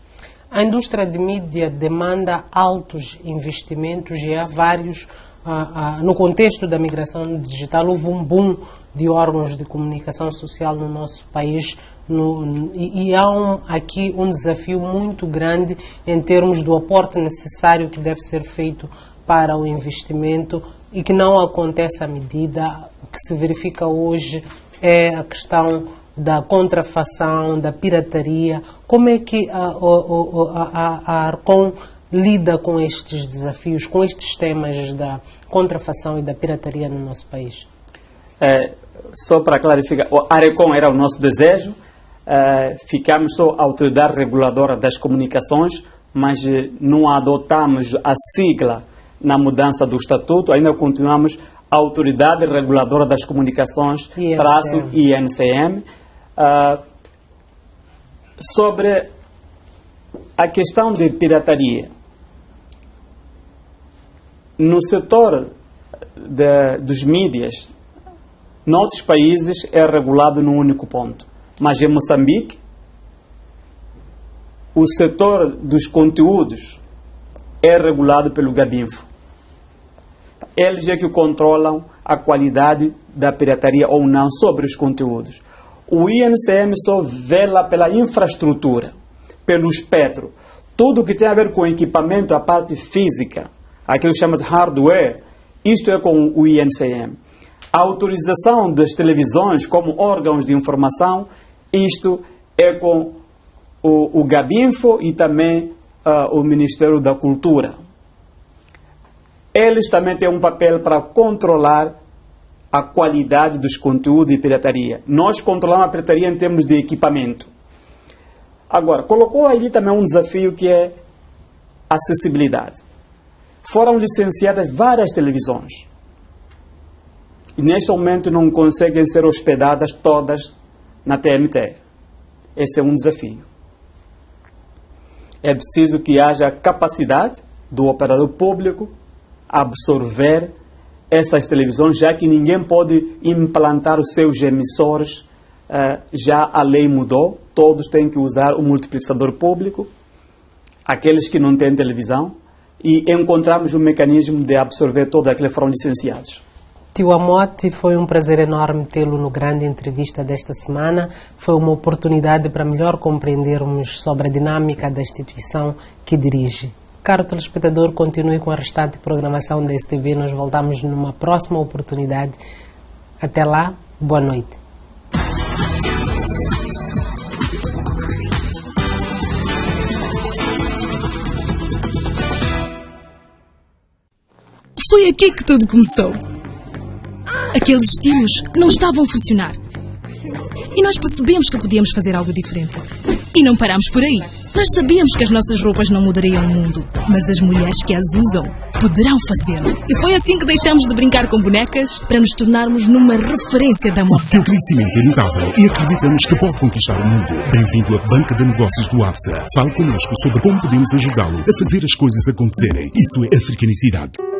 A indústria de mídia demanda altos investimentos e há vários, no contexto da migração digital, houve um boom de órgãos de comunicação social no nosso país e há aqui um desafio muito grande em termos do aporte necessário que deve ser feito para o investimento e que não acontece à medida. O que se verifica hoje é a questão da contrafação, da pirataria. Como é que a Arcom lida com estes desafios, com estes temas da contrafação e da pirataria no nosso país? Só para clarificar, a Arcom era o nosso desejo, ficamos só a autoridade reguladora das comunicações, mas não adotamos a sigla na mudança do estatuto, ainda continuamos a autoridade reguladora das comunicações, INCM. Sobre a questão de pirataria, no setor dos mídias, noutros países é regulado num único ponto, mas em Moçambique, o setor dos conteúdos é regulado pelo Gabinfo. Eles é que controlam a qualidade da pirataria ou não sobre os conteúdos. O INCM só vela pela infraestrutura, pelo espectro. Tudo que tem a ver com equipamento, a parte física, aquilo que chama de hardware, isto é com o INCM. A autorização das televisões como órgãos de informação, isto é com o Gabinfo e também o Ministério da Cultura. Eles também têm um papel para controlar a qualidade dos conteúdos de pirataria. Nós controlamos a pirataria em termos de equipamento. Agora, colocou ali também um desafio que é acessibilidade. Foram licenciadas várias televisões. E neste momento não conseguem ser hospedadas todas na TMT. Esse é um desafio. É preciso que haja capacidade do operador público absorver essas televisões, já que ninguém pode implantar os seus emissores. Já a lei mudou, todos têm que usar o multiplexador público, aqueles que não têm televisão, e encontramos um mecanismo de absorver todos aqueles que foram licenciados. Tio Amote, foi um prazer enorme tê-lo no grande entrevista desta semana. Foi uma oportunidade para melhor compreendermos sobre a dinâmica da instituição que dirige. Caro telespectador, continue com a restante programação da STV. Nós voltamos numa próxima oportunidade. Até lá, boa noite. Foi aqui que tudo começou. Aqueles estilos não estavam a funcionar. E nós percebemos que podíamos fazer algo diferente. E não parámos por aí. Nós sabíamos que as nossas roupas não mudariam o mundo, mas as mulheres que as usam poderão fazê-lo. E foi assim que deixamos de brincar com bonecas para nos tornarmos numa referência da moda. O seu crescimento é notável e acreditamos que pode conquistar o mundo. Bem-vindo à Banca de Negócios do ABSA. Fale connosco sobre como podemos ajudá-lo a fazer as coisas acontecerem. Isso é africanicidade.